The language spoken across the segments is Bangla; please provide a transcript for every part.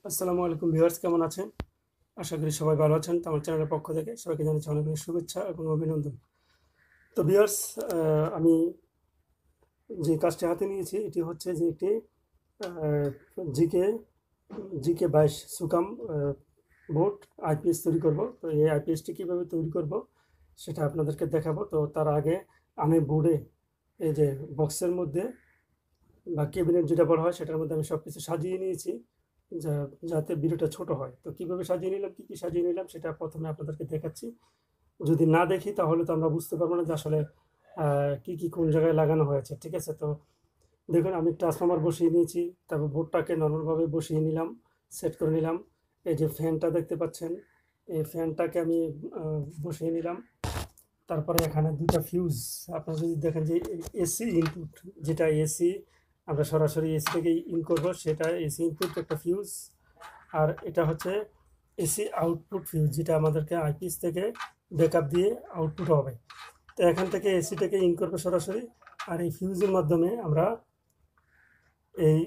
আসসালামু আলাইকুম ভিউয়ার্স, কেমন আছেন? আশা করি সবাই ভালো আছেন। তো আমার চ্যানেলের পক্ষ থেকে সবাইকে জানাচ্ছি অনেক অনেক শুভেচ্ছা এবং অভিনন্দন। তো ভিউয়ার্স, আমি যে কাজটি হাতে নিয়েছি এটি হচ্ছে যে একটি জিকে জিকে 22 সুকাম বোর্ড আইপিএস তৈরি করব। তো এই আইপিএসটি কীভাবে তৈরি করব সেটা আপনাদেরকে দেখাবো। তো তার আগে আমি বোর্ডে এই যে বক্সের মধ্যে বা ক্যাবিনেট যেটা বলা হয় সেটার মধ্যে আমি সব কিছু সাজিয়ে নিয়েছি যাতে ভিডিওটা ছোট হয়। তো কীভাবে সাজিয়ে নিলাম, কী কী সাজিয়ে নিলাম সেটা প্রথমে আপনাদেরকে দেখাচ্ছি। যদি না দেখি তাহলে তো আমরা বুঝতে পারবো না যে আসলে কী কী কোন জায়গায় লাগানো হয়েছে। ঠিক আছে? তো দেখুন, আমি ট্রান্সফর্মার বসিয়ে নিয়েছি, তারপর বোর্ডটাকে নর্মালভাবে বসিয়ে নিলাম, সেট করে নিলাম। এই যে ফ্যানটা দেখতে পাচ্ছেন, এই ফ্যানটাকে আমি বসিয়ে নিলাম। তারপরে এখানে দুটা ফিউজ, আপনারা যদি দেখেন যে এসি ইনপুট, যেটা এসি আমরা সরাসরি এসি থেকে ইন করবো, সেটা এসি ইনপুট একটা ফিউজ। আর এটা হচ্ছে এসি আউটপুট ফিউজ, যেটা আমাদেরকে আইপিএস থেকে ব্যাকআপ দিয়ে আউটপুট হবে। তো এখান থেকে এসিটাকে ইন করবো সরাসরি, আর এই ফিউজের মাধ্যমে আমরা এই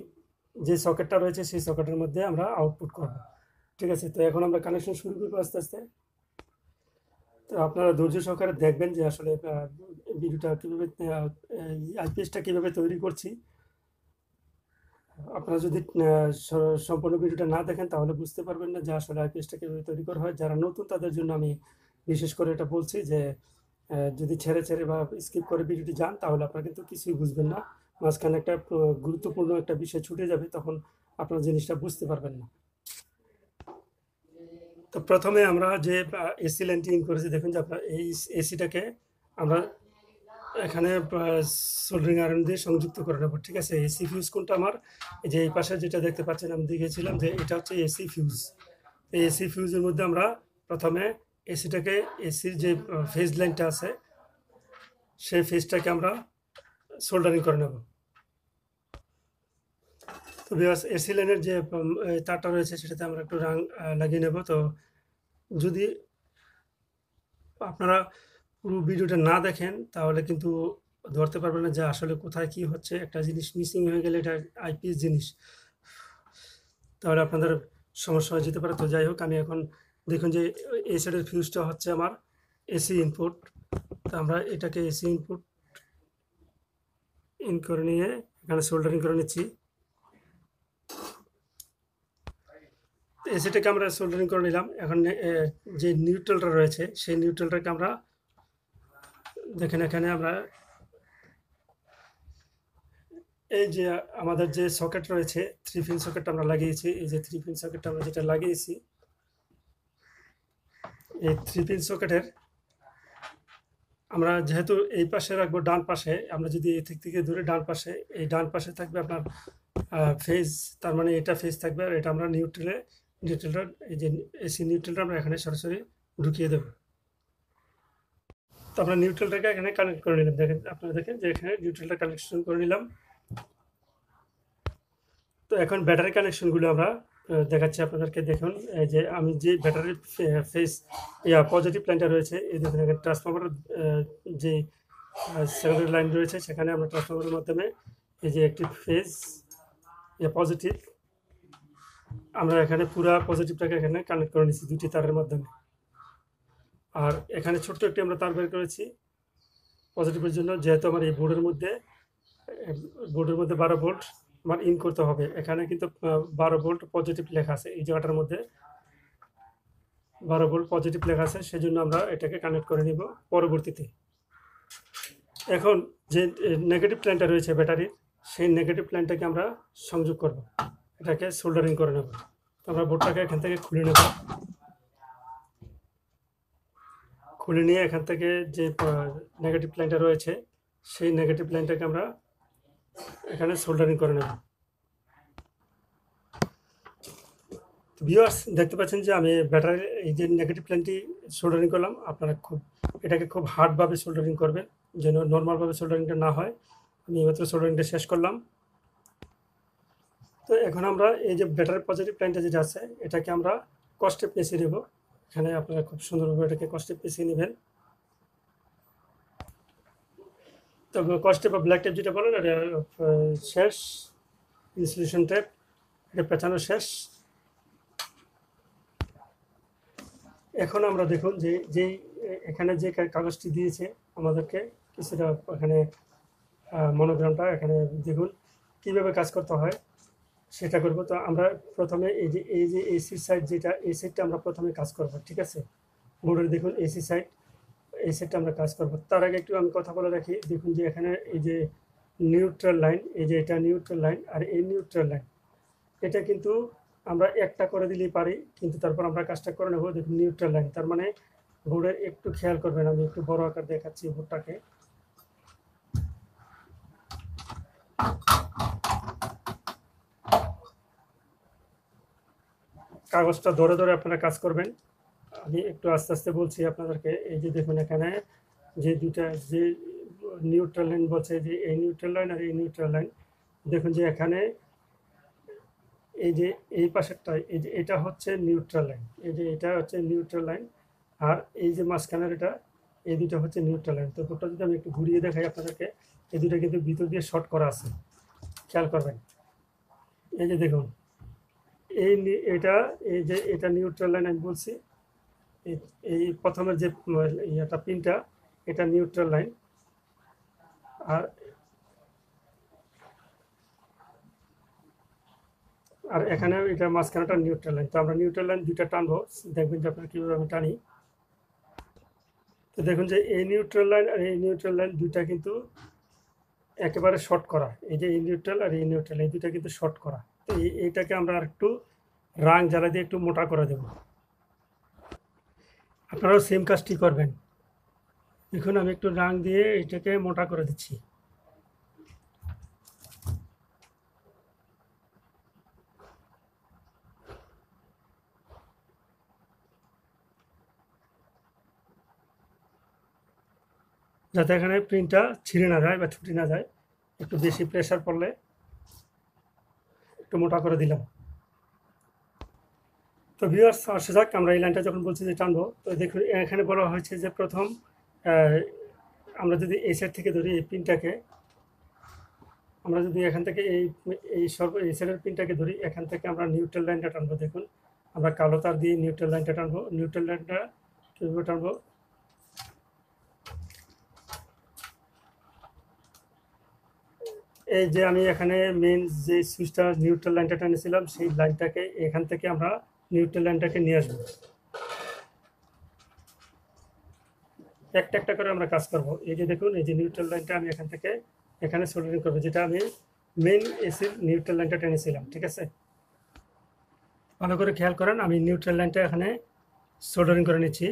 যে সকেটটা রয়েছে সেই সকেটের মধ্যে আমরা আউটপুট করব। ঠিক আছে? তো এখন আমরা কানেকশন শুরু করবো আস্তে আস্তে। তো আপনারা ধৈর্য সহকারে দেখবেন যে আসলে ভিডিওটা কীভাবে, আইপিএসটা কীভাবে তৈরি করছি। আপনারা যদি সম্পূর্ণ ভিডিওটা না দেখেন তাহলে বুঝতে পারবেন না যে আসলে আইপিএসটা কীভাবে তৈরি করা হয়। যারা নতুন তাদের জন্য আমি বিশেষ করে এটা বলছি যে যদি ছেড়ে ছেড়ে বা স্কিপ করে ভিডিওটি যান তাহলে আপনারা কিন্তু কিছুই বুঝবেন না। মাঝখানে একটা গুরুত্বপূর্ণ একটা বিষয় ছুটে যাবে, তখন আপনারা জিনিসটা বুঝতে পারবেন না। তো প্রথমে আমরা যে এসি লাইনটি ইন করেছি, দেখুন যে আপনার এই এসিটাকে আমরা এখানে সোল্ডারিং আয়রন দিয়ে সংযুক্ত করে নেব। ঠিক আছে? এসি ফিউজ কোনটা আমার, এই যে এই পাশে যেটা দেখতে পাচ্ছেন, আমি দেখেছিলাম যে এটা হচ্ছে এসি ফিউজ। এই এসি ফিউজের মধ্যে আমরা প্রথমে এসিটাকে, এসির যে ফেজ লাইনটা আছে সেই ফেজটাকে আমরা সোল্ডারিং করে নেব। তো ভিউয়ার্স, এসি লাইনের যে তারটা রয়েছে সেটাতে আমরা একটু রাং লাগিয়ে নেব। তো যদি আপনারা পুরো ভিডিওটা না দেখেন তাহলে কিন্তু ধরতে পারবেন না যে আসলে কোথায় কি হচ্ছে। একটা জিনিস মিসিং হয়ে গেলে, এটা আইপিএস জিনিস, তাহলে আপনাদের সমস্যা হয়ে যেতে পারে। তো যাই হোক, আমি এখন দেখুন যে এই সাইডের ফিউজটা হচ্ছে আমার এসি ইনপুট। তো আমরা এটাকে এসি ইনপুট ইন করে নিয়ে এখানে সোল্ডারিং করে নিচ্ছি। এসিটাকে আমরা সোল্ডারিং করে নিলাম। এখন যে নিউট্রালটা রয়েছে সেই নিউট্রালটাকে আমরা দেখেন, এখানে আমরা এই যে আমাদের যে সকেট রয়েছে, 3 পিন সকেটটা আমরা লাগিয়েছি। এই যে 3 পিন সকেটটা আমরা যেটা লাগিয়েছি, এই 3 পিন সকেটের আমরা যেহেতু এই পাশে রাখবো ডান পাশে, আমরা যদি এই থেকে দূরে ডান পাশে, এই ডান পাশে থাকবে আপনার ফেজ, তার মানে এটা ফেজ থাকবে, আর এটা আমরা নিউট্রালটা, এই যে এসি নিউট্রালটা আমরা এখানে সরাসরি ঢুকিয়ে দেবো। তো আমরা নিউট্রালটাকে এখানে কানেক্ট করে নিলাম। দেখেন, আপনারা দেখেন যে এখানে নিউট্রালটা কানেকশন করে নিলাম। তো এখন ব্যাটারি কানেকশনগুলো আমরা দেখাচ্ছি আপনাদেরকে। দেখুন, এই যে আমি যে ব্যাটারির ফেস পজিটিভ লাইনটা রয়েছে, এই দেখুন এখানে ট্রান্সফরমারের যে সেকেন্ডারি লাইন রয়েছে, সেখানে আমরা ট্রান্সফরমারের মাধ্যমে এই যে একটি ফেজ পজিটিভ, আমরা এখানে পুরা পজিটিভটাকে এখানে কানেক্ট করে নিচ্ছি দুটি তারের মাধ্যমে। আর এখানে ছোট্ট একটি আমরা তার বের করেছি পজিটিভের জন্য, যেহেতু আমার এই বোর্ডের মধ্যে 12 ভোল্ট আমার ইন করতে হবে। এখানে কিন্তু 12 ভোল্ট পজিটিভ লেখা আছে, এই জায়গাটার মধ্যে 12 ভোল্ট পজিটিভ লেখা আছে, সেজন্য আমরা এটাকে কানেক্ট করে নিব পরবর্তীতে। এখন যে নেগেটিভ লাইনটা রয়েছে ব্যাটারির, সেই নেগেটিভ লাইনটাকে আমরা সংযোগ করব, এটাকে সোল্ডারিং করে নেব। তো আমরা বোর্ডটাকে এখান থেকে খুলে নেব। খুলে নিয়ে এখান থেকে যে নেগেটিভ লাইনটা রয়েছে সেই নেগেটিভ লাইনটাকে আমরা এখানে সোল্ডারিং করে নেব। ভিউয়ার্স, দেখতে পাচ্ছেন যে আমি ব্যাটারির এই যে নেগেটিভ লাইনটি সোল্ডারিং করলাম। আপনারা এটাকে খুব হার্ডভাবে সোল্ডারিং করবেন, যেন নর্মালভাবে সোল্ডারিংটা না হয়। আমি মাত্র সোল্ডারিংটা শেষ করলাম। তো এখন আমরা এই যে ব্যাটারির পজিটিভ লাইনটা যেটা আছে, এটাকে আমরা কষ্টে পেঁচিয়ে নেব। এখানে আপনারা খুব সুন্দরভাবে এটাকে কষ্টে পেঁচিয়ে নেবেন। তো কষ্টে বা ব্ল্যাক টেপ যেটা বলেন, এটা শেষ, ইনসুলেশন টেপ এটা পেঁচানো শেষ। এখন আমরা দেখুন যে যেই এখানে যে কাগজটি দিয়েছে আমাদেরকে কিছুটা এখানে মনোগ্রামটা এখানে দেখুন কিভাবে কাজ করতে হয় সেটা করব। তো আমরা প্রথমে এই যে এসি সাইড, যেটা এই সাইডটা আমরা প্রথমে কাজ করব, ঠিক আছে। বোর্ডের দেখুন এসি সাইড, এই সাইডটা আমরা কাজ করব। তার আগে একটু আমি কথা বলে রাখি, দেখুন যে এখানে এই যে নিউট্রাল লাইন, এই যে এটা নিউট্রাল লাইন আর এই নিউট্রাল লাইন, এটা কিন্তু আমরা একটা করে দিলেই পারি, কিন্তু তারপর আমরা কাজটা করে নেব। দেখুন নিউট্রাল লাইন, তার মানে বোর্ডের একটু খেয়াল করবেন, আমি একটু বড় আকার দেখাচ্ছি বোর্ডটাকে। কাগজটা ধরে ধরে আপনারা কাজ করবেন, আমি একটু আস্তে আস্তে বলছি আপনাদেরকে। এই যে দেখুন এখানে যে দুটা যে নিউট্রাল লাইন বলছে, যে এই নিউট্রাল লাইন আর এই নিউট্রাল লাইন, দেখুন যে এখানে এই যে এই পাশেরটা, এই যে এটা হচ্ছে নিউট্রাল লাইন, এই যে এটা হচ্ছে নিউট্রাল লাইন, আর এই যে মাঝখানের এটা, এই দুটো হচ্ছে নিউট্রাল লাইন। তো বোর্ডটা যদি আমি একটু ঘুরিয়ে দেখাই আপনাদেরকে, এই দুটো কিন্তু ভিতর দিয়ে শর্ট করা আছে, খেয়াল করবেন। এই যে দেখুন এটা, এই যে এটা নিউট্রাল লাইন আমি বলছি, এই প্রথমের যে এটা পিনটা, এটা নিউট্রাল লাইন, আর আর এখানে এটা মাঝখানেটা নিউট্রাল লাইন। তো আমরা নিউট্রাল লাইন দুইটা টানবো, দেখবেন যে আপনারা কীভাবে আমি টানি। তো দেখুন যে এই নিউট্রাল লাইন আর এই নিউট্রাল লাইন দুইটা কিন্তু একেবারে শর্ট করা, এই যে এই নিউট্রাল আর এই নিউট্রাল, এই দুইটা কিন্তু শর্ট করা। তো এইটাকে আমরা আর একটু রাং জ্বালা দিয়ে একটু মোটা করে দেব। আপনারাও সেম কাজটি করবেন। দেখুন আমি একটু রাং দিয়ে এটাকে মোটা করে দিচ্ছি। যাতে এখানে প্রিন্টটা ছিঁড়ে না যায় বা ছুটে না যায়। একটু বেশি প্রেশার পড়লে একটু মোটা করে দিলাম। তো ভিউয়ার্স, আসা যাক, আমরা এই লাইনটা যখন বলছি যে টানবো, তো দেখুন এখানে বলা হয়েছে যে প্রথম আমরা যদি এই সাইড থেকে ধরি এই পিনটাকে, আমরা যদি এখান থেকে এই সাইডের পিনটাকে ধরি, এখান থেকে আমরা নিউট্রাল লাইনটা টানবো। দেখুন আমরা কালো তার দিয়ে নিউট্রাল লাইনটা টানবো। নিউট্রাল লাইনটা কীভাবে টানবো, এই যে আমি এখানে মেন যে সুইচটা নিউট্রাল লাইনটা টেনেছিলাম, সেই লাইনটাকে এখান থেকে আমরা নিউট্রাল লাইনটাকে নিয়ে আসবো। একটা একটা করে আমরা কাজ করব। এই যে দেখুন এই যে নিউট্রাল লাইনটা আমি এখান থেকে এখানে সোল্ডারিং করবো, যেটা আমি মেইন এসির নিউট্রাল লাইনটা টেনেছিলাম, ঠিক আছে। ভালো করে খেয়াল করেন, আমি নিউট্রাল লাইনটা এখানে সোল্ডারিং করে নিচ্ছি।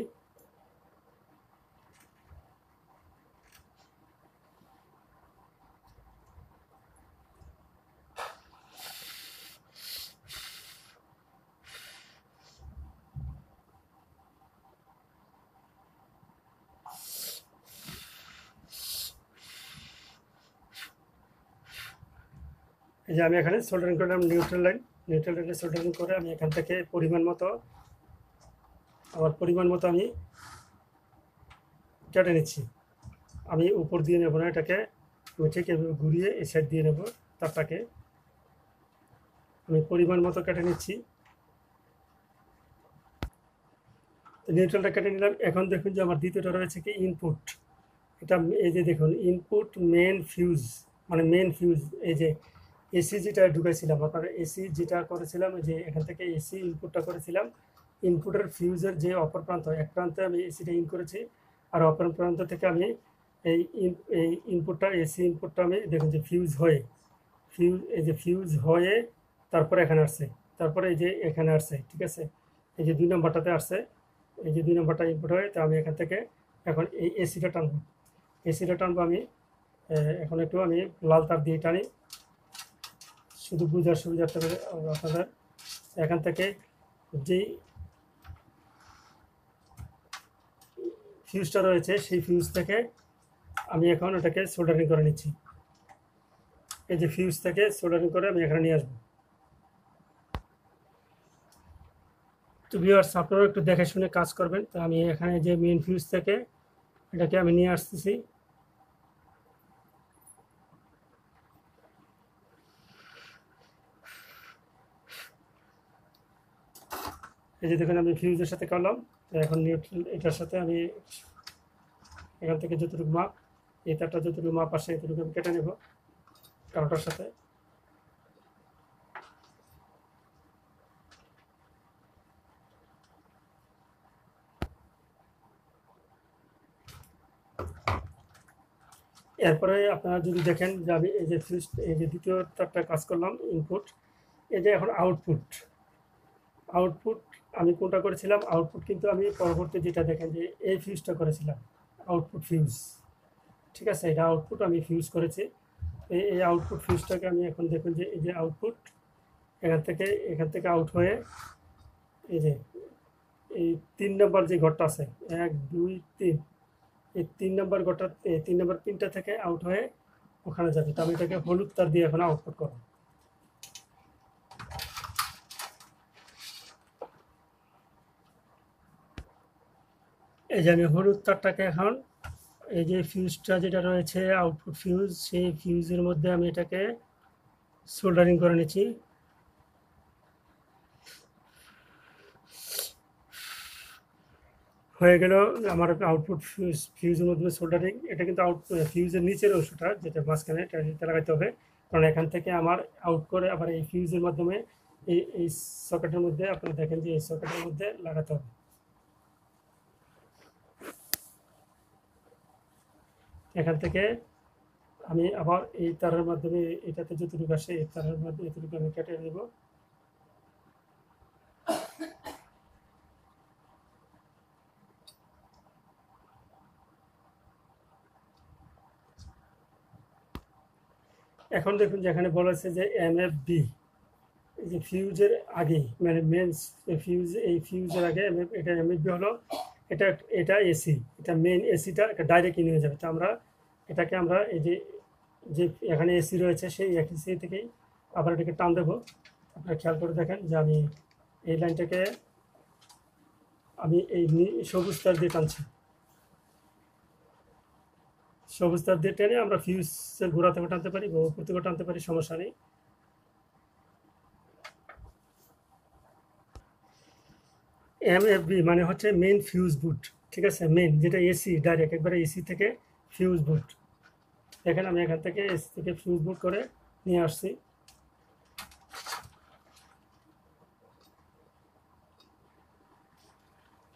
এই যে আমি এখানে সোল্ডারিং করলাম নিউট্রাল লাইনটা সোল্ডারিং করে আমি এখান থেকে পরিমাণ মতো আমি কেটে নিচ্ছি। আমি উপর দিয়ে নেব না এটাকে, আমি ঠিক এভাবে ঘুরিয়ে এই সাইড দিয়ে নেব তারটাকে। আমি পরিমাণ মতো কেটে নিচ্ছি। নিউট্রালটা কেটে নিলাম। এখন দেখুন যে আমার দ্বিতীয়টা রয়েছে কি ইনপুট। এটা এই যে দেখুন ইনপুট মেন ফিউজ, মানে মেন ফিউজ। এই যে এসি যেটা ঢুকাইছিলাম, আপনারা এসি যেটা করেছিলাম, যে এখান থেকে এসি ইনপুটটা করেছিলাম, ইনপুটের ফিউজের যে অপর প্রান্ত, এক প্রান্তে আমি এসিটা ইন করেছি, আর অপর প্রান্ত থেকে আমি এই ইনপুটটা, এসি ইনপুটটা আমি দেখুন যে এই যে ফিউজ হয়ে তারপরে এখানে আসছে, তারপরে এই যে এখানে আসছে, ঠিক আছে। এই যে 2 নম্বরটাতে আসছে, এই যে 2 নম্বরটা ইনপুট হয়ে, তো আমি এখান থেকে এখন এই এসিটা টানবো আমি। এখন একটু আমি লাল তার দিয়ে টানি, শুধু বুঝার সুবিধার্থে আপনাদের। এখান থেকে যেই ফিউজটা রয়েছে, সেই ফিউজ থেকে আমি এখন ওটাকে সোল্ডারিং করে নিচ্ছি। এই যে ফিউজ থেকে সোল্ডারিং করে আমি এখানে নিয়ে আসবো। তো ভিউয়ার্স, আপনারা একটু দেখে শুনে কাজ করবেন। তো আমি এখানে যে মেইন ফিউজ থেকে এটাকে আমি নিয়ে আসতেছি। এই যে দেখুন আমি ফিউজের সাথে করলাম। তো এখন নিউট্রাল এটার সাথে আমি এখান থেকে যতটুকু মাপ, এই তারটা যতটুকু মাপ আসে এতটুকু আমি কেটে নেব কারোটার সাথে। এরপরে আপনারা যদি দেখেন যে আমি এই যে ফিউজ, এই যে দ্বিতীয় তারটা কাজ করলাম ইনপুট, এই যে এখন আউটপুট। আউটপুট আমি কোনটা করেছিলাম, আউটপুট কিন্তু আমি পরবর্তী যেটা দেখেন যে এই ফিউজটা করেছিলাম, আউটপুট ফিউজ। ঠিক আছে, এটা আউটপুট আমি ফিউজ করেছি। এই আউটপুট ফিউজটাকে আমি এখন দেখুন যে এই যে আউটপুট এখান থেকে আউট হয়ে এই যে এই 3 নম্বর যে ঘরটা আছে, 1 2 3, এই 3 নম্বর ঘরটা, এই 3 নম্বর পিনটা থেকে আউট হয়ে ওখানে যাবে। তো আমি এটাকে হলুদ তার দিয়ে এখন আউটপুট করব। এই যে আমি হলুদ তারটাকে এখন এই যে ফিউজটা যেটা রয়েছে আউটপুট ফিউজ, সেই ফিউজের মধ্যে আমি এটাকে সোল্ডারিং করে নিচ্ছি। হয়ে গেল আমার আউটপুট ফিউজের মধ্যে সোল্ডারিং। এটা কিন্তু ফিউজের নিচের অংশটা যেটা মাঝখানে এটা লাগাইতে হবে, কারণ এখান থেকে আমার আউট করে আবার এই ফিউজের মাধ্যমে এই সকেটের মধ্যে আপনারা দেখেন যে এই সকেটের মধ্যে লাগাতে হবে। এখান থেকে আমি আবার এই তারের মাধ্যমে এটাতে যতটুকু আসে এই তারের মাধ্যমে এতটুকু আমি কেটে নেব। এখন দেখুন যে এখানে বলা আছে যে MFB, এই যে ফিউজের আগে মানে মেন ফিউজ, এই ফিউজের আগে এটা MFB হলো, এটা এটা এসি, এটা মেন এসিটা এটা ডাইরেক্ট নিয়ে যাবে। তো আমরা এটাকে আমরা এই যে যে এখানে এসি রয়েছে সেই এসি থেকেই আবার এটাকে টান দেবো। আপনারা খেয়াল করে দেখেন যে আমি এই লাইনটাকে আমি এই সবুজ তার দিয়ে টানছি। সবুজ তার দিয়ে টেনে আমরা ফিউজের গোড়া থেকে টানতে পারি বা উপর থেকে টানতে পারি, সমস্যা নেই। MFB মানে হচ্ছে মেন ফিউজ বুট। ঠিক আছে, মেন যেটা এসি ডাইরেক্ট একবারে এসি থেকে ফিউজ বুট। দেখেন আমি এখান থেকে এসি থেকে ফিউজ বুট করে নিয়ে আসছি।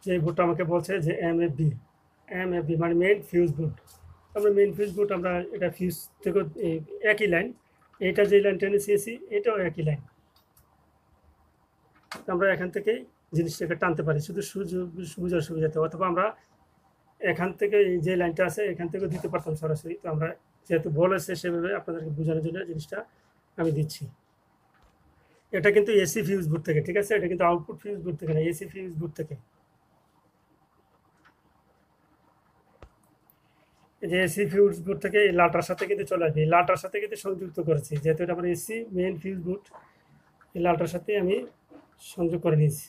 যে বুটটা আমাকে বলছে যে MFB মানে মেন ফিউজ বুট। আমরা মেন ফিউজ বুট, আমরা এটা ফিউজ থেকে একই লাইন, এটা যে লাইন টেনেছি এসি এটাও একই লাইন। আমরা এখান থেকেই জিনিসটাকে টানতে পারি, শুধু সুবিধার সুবিধাতে। অথবা আমরা এখান থেকে এই যে লাইনটা আছে এখান থেকেও দিতে পারতাম সরাসরি। তো আমরা যেহেতু বলেছে সেভাবে আপনাদেরকে বোঝানোর জন্য জিনিসটা আমি দিচ্ছি। এটা কিন্তু এসি ফিউজ বুট থেকে, ঠিক আছে, এটা কিন্তু আউটপুট ফিউজ বুট থেকে না, এসি ফিউজ বুট থেকে। এই যে এসি ফিউজ বুট থেকে এই লাটার সাথে কিন্তু চলে আসবে, এই লাটার সাথে কিন্তু সংযুক্ত করেছি, যেহেতু এটা আমার এসি মেইন ফিউজ বুট, এই লাটার সাথে আমি সংযোগ করে নিয়েছি।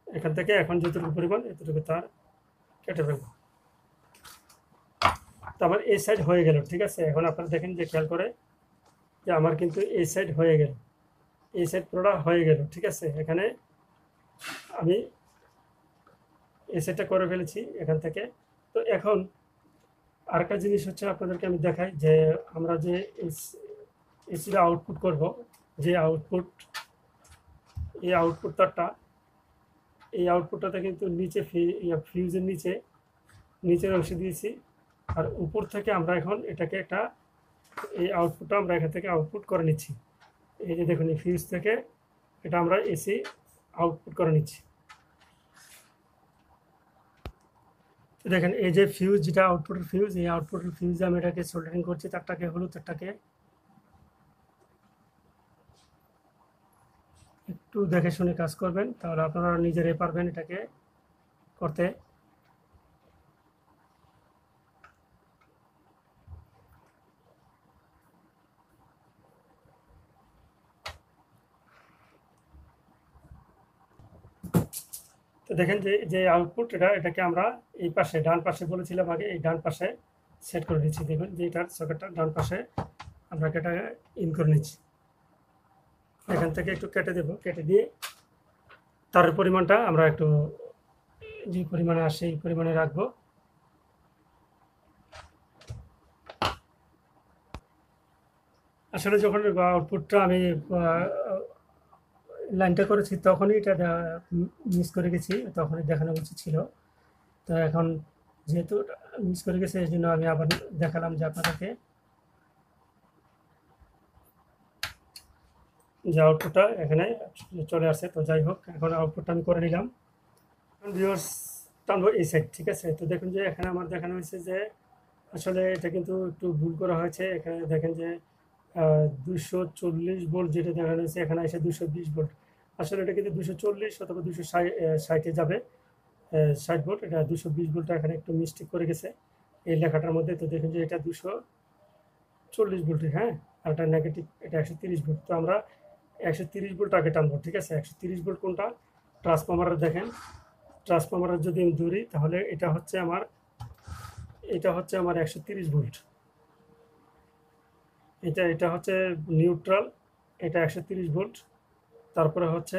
এখান থেকে এখন যতটুকু পরিমাণ এতটুকু তার কেটে ফেলবো। তো আমার এই সাইড হয়ে গেল। ঠিক আছে, এখন আপনারা দেখেন যে খেয়াল করে যে আমার কিন্তু এই সাইড হয়ে গেল, এই সাইড পুরোটা হয়ে গেল। ঠিক আছে, এখানে আমি এই সাইডটা করে ফেলেছি এখান থেকে। তো এখন আরেকটা জিনিস হচ্ছে আপনাদেরকে আমি দেখাই যে আমরা যে এসিটা আউটপুট করব, যে আউটপুট, এই আউটপুট তারটা, এই আউটপুটটাতে কিন্তু নিচে ফিউজের নিচের অংশে দিয়েছি। আর উপর থেকে আমরা এখন এটাকে একটা এই আউটপুটটা আমরা এখান থেকে আউটপুট করে নিচ্ছি। এই যে দেখুন এই ফিউজ থেকে এটা আমরা এসি আউটপুট করে নিচ্ছি। তো দেখেন এই যে ফিউজ, যেটা আউটপুটের ফিউজ, এই আউটপুটের ফিউজে আমি এটাকে সোল্ডারিং করছি, তারটাকে হলুদ তারটাকে। একটু দেখে শুনে কাজ করবেন, তাহলে আপনারা নিজেরাই পারবেন এটাকে করতে। তো দেখেন যে যে আউটপুট এটাকে আমরা এই পাশে ডান পাশে বলেছিলাম আগে, এই ডান পাশে সেট করে নিচ্ছি। দেখুন যে এটার সকেটটা ডান পাশে আমরা এটা ইন করে নিচ্ছি। এখান থেকে একটু কেটে দেব, কেটে দিয়ে তার পরিমাণটা আমরা একটু যে পরিমাণে আসে এই পরিমাণে রাখবো। আসলে যখন আউটপুটটা আমি লাইনটা করেছি তখনই এটা মিস করে গেছি, তখনই দেখানো উচিত ছিল। তো এখন যেহেতু মিস করে গেছে এই জন্য আমি আবার দেখালাম যে আপনাদেরকে যে আউটপুটটা এখানে চলে আসছে। তো যাই হোক, এখন আউটপুটটা আমি করে নিলাম। ভিউয়ার্স টানবো এই সাইড, ঠিক আছে। তো দেখুন যে এখানে আমার দেখানো হয়েছে যে আসলে এটা কিন্তু একটু ভুল করা হয়েছে। এখানে দেখেন যে 240 ভোল্ট যেটা দেখানো হয়েছে, এখানে এসে 220 ভোল্ট। আসলে এটা কিন্তু 240 অথবা 260 যাবে, 60 ভোল্ট। এটা 220 ভোল্ট এখানে একটু মিস্টেক করে গেছে এই লেখাটার মধ্যে। তো দেখুন যে এটা 240 ভোল্টের, হ্যাঁ, আর এটা নেগেটিভ, এটা 130 ভোল্ট। তো আমরা 130 ভোল্ট আগে টানবো, ঠিক আছে। 130 ভোল্ট কোনটা? ট্রান্সফরমারের দেখেন, ট্রান্সফরমারের যদি আমি ধরি তাহলে এটা হচ্ছে আমার 130 ভোল্ট। এটা হচ্ছে নিউট্রাল, এটা 130 ভোল্ট। তারপরে হচ্ছে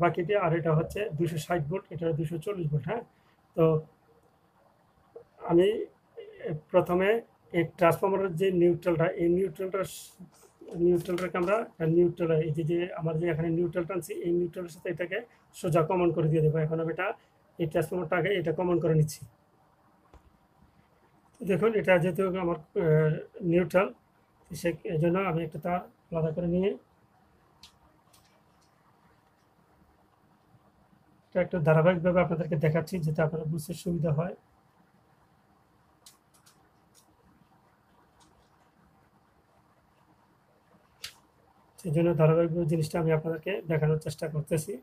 বাকিটি, আর এটা হচ্ছে 260 ভোল্ট, এটা 240 ভোল্ট, হ্যাঁ। তো আমি প্রথমে এই ট্রান্সফরমারের যে নিউট্রালটা, এই নিউট্রালটাকে আমরা নিউট্রাল, এই যে আমার যে এখানে নিউট্রাল টানছি, এই নিউট্রালের সাথে এটাকে সোজা কমন করে দিয়ে দেবো। এখন আমি এই ট্রান্সফরমারটাকে এটা কমন করে নিচ্ছি। দেখুন এটা যেহেতু আমার নিউট্রাল, এই জন্য আমি একটা তার আলাদা করে নিয়ে এটা একটু ধারাবাহিকভাবে আপনাদেরকে দেখাচ্ছি যাতে আপনারা বুঝতে সুবিধা হয়। সেই জন্য ধারাবাহিকভাবে জিনিসটা আমি আপনাদেরকে দেখানোর চেষ্টা করতেছি।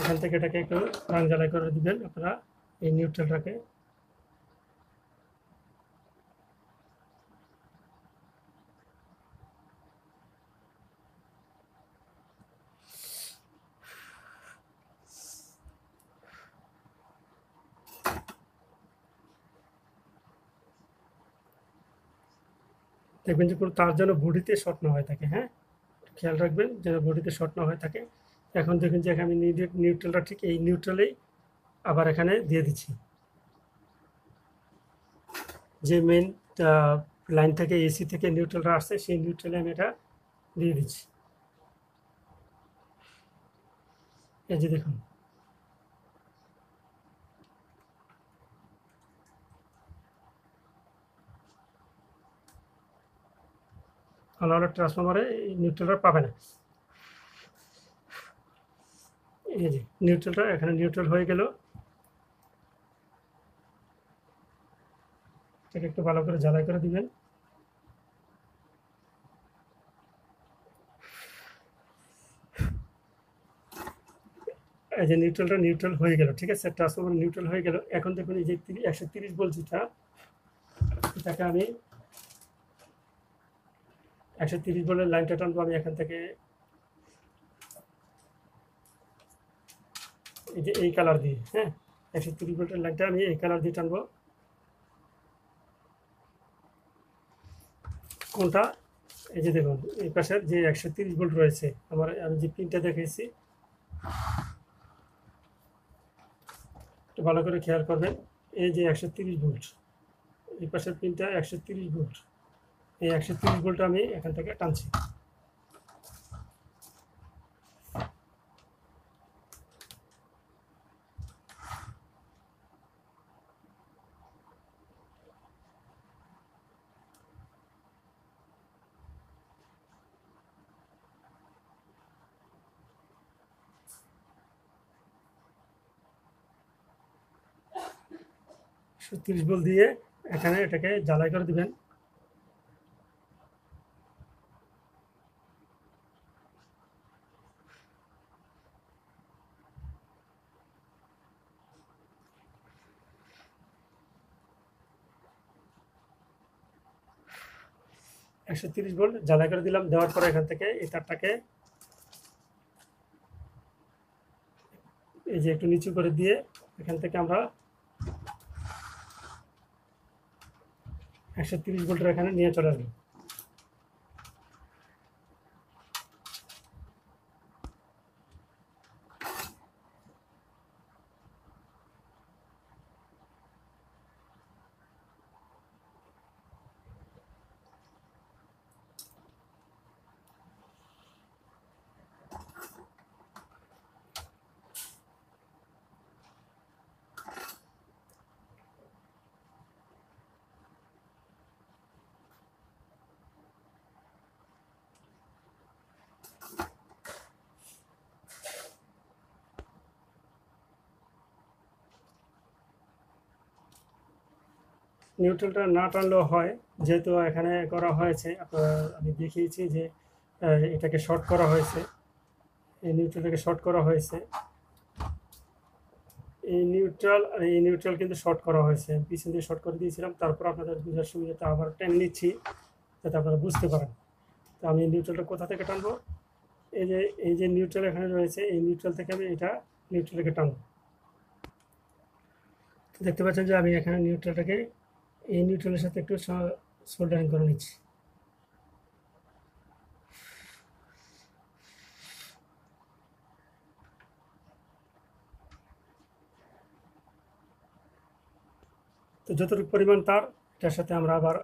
এখান থেকে এটাকে একটু রং জ্বালাই করে দিবেন আপনারা এই নিউট্রালটাকে। দেখবেন যে কোনো তার যেন বডিতে শর্ট না হয়ে থাকে, হ্যাঁ, খেয়াল রাখবেন যেন বডিতে শর্ট না হয়ে থাকে। এখন দেখুন যে আমি নিউট্রালটা ঠিক এই নিউট্রালেই আবার এখানে দিয়ে দিচ্ছি। যে মেন লাইন থেকে এসি থেকে নিউট্রালটা আসছে, সেই নিউট্রালে আমি এটা দিয়ে দিচ্ছি। এই যে দেখুন, নাহলে ট্রান্সফরমারে এই নিউট্রালটা পাবে না। এই যে নিউট্রালটা এখানে নিউট্রাল হয়ে গেল। এটাকে একটু ভালো করে জ্বালাই করে দিবেন। এই যে নিউট্রাল হয়ে গেল, ঠিক আছে। ট্রান্সফরমার নিউট্রাল হয়ে গেল। এখন দেখুন এই যে 130 ভোল্ট যেটা, এটাকে আমি 130 ভোল্টের লাইনটা টানবো আমি এখান থেকে। এই যে এই কালার দিয়ে, হ্যাঁ, 130 ভোল্টের লাইনটা আমি এই কালার দিয়ে টানবো। কোনটা? এই যে দেখুন এই পাশের যে 130 ভোল্ট রয়েছে, আমি যে পিনটা দেখিয়েছি, একটু ভালো করে খেয়াল করবেন। এই যে 130 ভোল্ট, এই পাশের পিনটা 130 ভোল্ট। এই 130 ভোল্ট আমি এখান থেকে টানছি। তিরিশ ভোল্ট দিয়ে এখানে এটাকে জ্বালাই করে দিবেন। একশো 30 ভোল্ট জ্বালাই করে দিলাম। দেওয়ার পরে এখান থেকে এই তারটাকে এই যে একটু নিচু করে দিয়ে এখান থেকে আমরা 130 ভোল্টের এখানে নিয়ে চলে আসবো। নিউট্রালটা না টানলেও হয়, যেহেতু এখানে করা হয়েছে আপনারা, আমি দেখিয়েছি যে এটাকে শর্ট করা হয়েছে, এই নিউট্রালটাকে শর্ট করা হয়েছে। এই নিউট্রাল আর এই নিউট্রাল কিন্তু শর্ট করা হয়েছে, পিছন দিয়ে শর্ট করে দিয়েছিলাম। তারপর আপনাদের বোঝার সুবিধাটা আবার টেনে নিচ্ছি যাতে আপনারা বুঝতে পারেন। তো আমি নিউট্রালটা কোথা থেকে টানবো, এই যে নিউট্রাল এখানে রয়েছে, এই নিউট্রাল থেকে আমি এটা নিউট্রালকে টানবো। তো দেখতে পাচ্ছেন যে আমি এখানে নিউট্রালটাকে এই নিউট্রালের সাথে একটু সোল্ডারিং করে নিচ্ছি। তো যতটুকু পরিমাণ তার, এটার সাথে আমরা আবার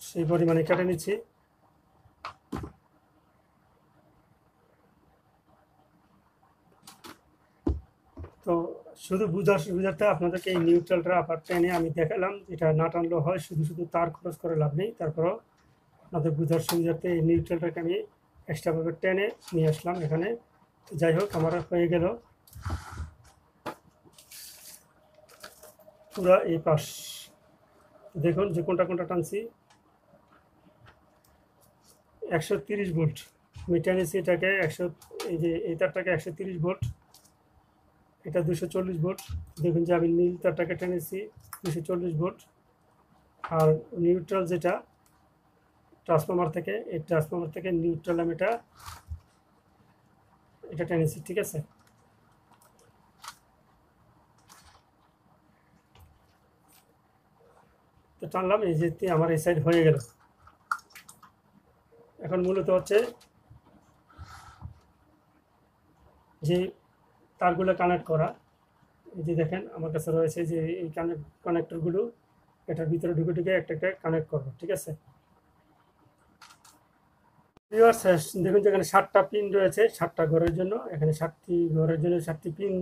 সেই পরিমাণে কেটে নিচ্ছি। তো শুধু বুঝার সুবিধাটা আপনাদেরকে এই নিউট্রালটা আবার টেনে আমি দেখালাম, এটা না টানলেও হয়, শুধু শুধু তার খরচ করে লাভ নেই। তারপরও আপনাদের বুঝার সুবিধার্থে এই নিউট্রালটাকে আমি এক্সট্রাভাবে টেনে নিয়ে আসলাম এখানে। তো যাই হোক, আমার হয়ে গেল পুরা এই পাশ। দেখুন যে কোনটা কোনটা টানছি। 130 ভোল্ট আমি টেনেছি এটাকে, এই যে এই তারটাকে 130 ভোল্ট, এটা 240 ভোল্ট। দেখুন যে আমি নীল তারটাকে টেনেছি 240 ভোল্ট। আর নিউট্রাল যেটা ট্রান্সফর্মার থেকে, এই ট্রান্সফর্মার থেকে নিউট্রাল আমি এটা টেনেছি, ঠিক আছে। তো টানলাম, এই যে আমার এই সাইড হয়ে গেল। এখন মূলত হচ্ছে যে তারগুলো কানেক্ট করা। এই যে দেখেন আমার কাছে রয়েছে যে এই কানেক্টরগুলো, এটার ভিতরে ঢুকে ঢুকে একটা একটা কানেক্ট করবো, ঠিক আছে। দেখুন যেখানে 7টা পিন রয়েছে, 7টা ঘরের জন্য, এখানে 7টি ঘরের জন্য 7টি পিন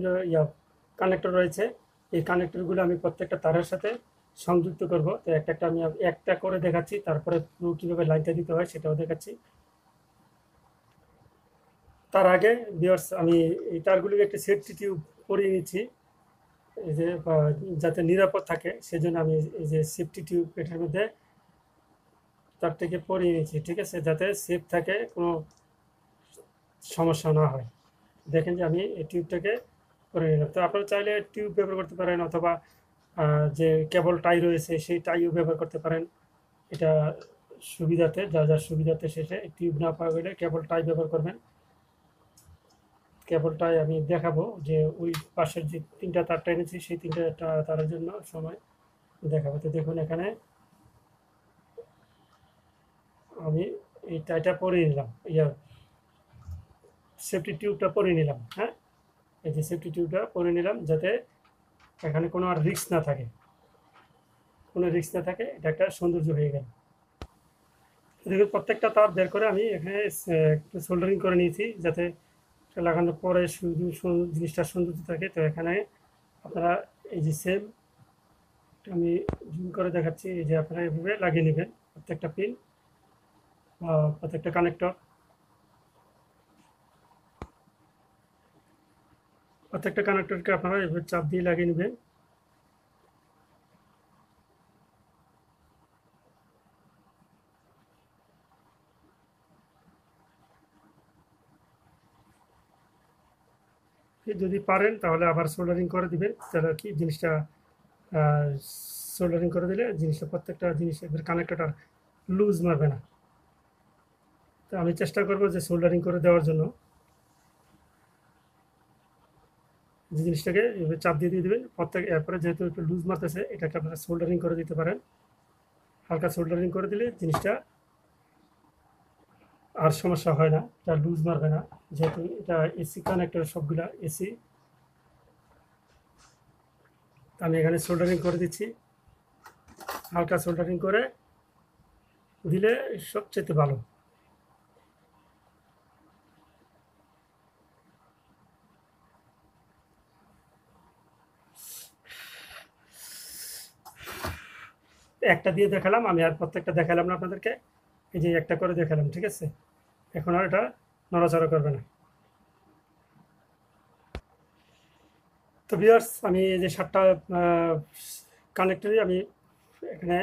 কানেক্টর রয়েছে। এই কানেক্টরগুলো আমি প্রত্যেকটা তারের সাথে সংযুক্ত করব। তো একটা আমি একটা করে দেখাচ্ছি, তারপরে পুরো কীভাবে লাইনটা দিতে হয় সেটাও দেখাচ্ছি। তার আগে ভিউয়ার্স, আমি এই তারগুলিকে একটা সেফটি টিউব পরিয়ে নিচ্ছি, এই যে যাতে নিরাপদ থাকে সেজন্য আমি এই যে সেফটি টিউব এটার মধ্যে তার থেকে পরিয়ে নিচ্ছি, ঠিক আছে, যাতে সেফ থাকে, কোনো সমস্যা না হয়। দেখেন যে আমি এই টিউবটাকে করে নিলাম। তো আপনারা চাইলে টিউব ব্যবহার করতে পারেন, অথবা যে কেবল টাই রয়েছে সেই টাইও ব্যবহার করতে পারেন। এটা সুবিধাতে, যার সুবিধাতে শেষে টিউব না পাওয়া গেলে কেবল টাই ব্যবহার করবেন। কেবল টাই আমি দেখাবো যে ওই পাশের যে 3টা তারটা এনেছি সেই 3টা তারের জন্য সময় দেখাবো। তো দেখুন এখানে আমি এই টাইটা পরিয়ে নিলাম, সেফটি টিউবটা পরিয়ে নিলাম। হ্যাঁ, এই যে সেফটি টিউবটা পরিয়ে নিলাম যাতে এখানে কোনো আর রিস্ক না থাকে, এটা একটা সৌন্দর্য হয়ে গেল। দেখুন প্রত্যেকটা তার বের করে আমি এখানে একটু সোল্ডারিং করে নিয়েছি, যাতে লাগানোর পরে শুধু জিনিসটা সৌন্দর্য থাকে। তো এখানে আপনারা এই যে সেম আমি জুম করে দেখাচ্ছি, এই যে আপনারা এভাবে লাগিয়ে নেবেন প্রত্যেকটা পিন বা প্রত্যেকটা কানেক্টর, প্রত্যেকটা কানেক্টরকে আপনারা এভাবে চাপ দিয়ে লাগিয়ে নেবেন। যদি পারেন তাহলে আবার সোল্ডারিং করে দিবেন, তাহলে কি জিনিসটা সোল্ডারিং করে দিলে জিনিসটা প্রত্যেকটা জিনিস এবার কানেক্টরটা লুজ মারবে না। তো আমি চেষ্টা করবো যে সোল্ডারিং করে দেওয়ার জন্য। যে জিনিসটাকে এভাবে চাপ দিয়ে দিয়ে দেবেন প্রত্যেক, এরপরে যেহেতু একটু লুজ মারতেছে এটাকে আপনারা সোল্ডারিং করে দিতে পারেন। হালকা সোল্ডারিং করে দিলে জিনিসটা আর সমস্যা হয় না, এটা লুজ মারবে না, যেহেতু এটা এসি কানেক্টর সবগুলা এসি। আমি এখানে সোল্ডারিং করে দিচ্ছি, হালকা সোল্ডারিং করে দিলে সবচেয়ে ভালো। একটা দিয়ে দেখালাম আমি, আর প্রত্যেকটা দেখালাম না আপনাদেরকে, এই যে একটা করে দেখালাম, ঠিক আছে। এখন আর এটা নড়াচড়া করবে না। তো ভিউয়ার্স, আমি এই যে 7টা কানেক্টরই আমি এখানে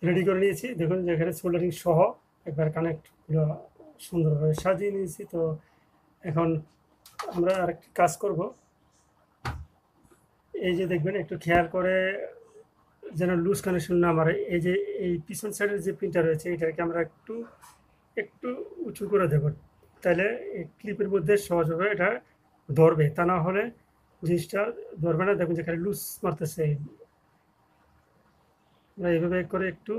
রেডি করে নিয়েছি। দেখুন যে এখানে সোল্ডারিং সহ একবার কানেক্টগুলো সুন্দরভাবে সাজিয়ে নিয়েছি। তো এখন আমরা আরেকটি কাজ করব। এই যে দেখবেন একটু খেয়াল করে যেন লুজ কানেকশন না মারে। এই যে এই পিছন সাইডের যে পিনটা রয়েছে এটাকে আমরা একটু একটু উঁচু করে দেব, তাহলে এই ক্লিপের মধ্যে সহজভাবে এটা ধরবে, তা না হলে জিনিসটা ধরবে না। দেখুন যেখানে লুজ মারতেছে, আমরা এইভাবে করে একটু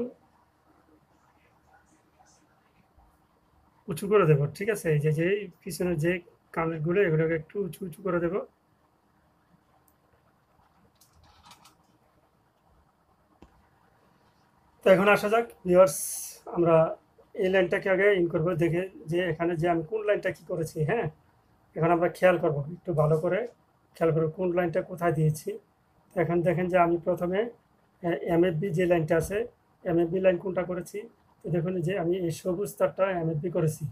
উঁচু করে দেবো, ঠিক আছে। এই যে যে পিছনের যে কানেরগুলো এগুলোকে একটু উঁচু উঁচু করে দেবো। তো এখন আসা যাক ভিউয়ার্স, আমরা এই লাইনটাকে আগে ইন করবো, দেখে যে এখানে যে আমি কোন লাইনটা কি করেছি। হ্যাঁ, এখন আমরা খেয়াল করব, একটু ভালো করে খেয়াল করবো কোন লাইনটা কোথায় দিয়েছি। তো এখন দেখেন যে আমি প্রথমে এমএফবি যে লাইনটা আছে, এমএফবি লাইন কোনটা করেছি। তো দেখুন যে আমি এই সবুজ তারটা এমএফবি করেছি,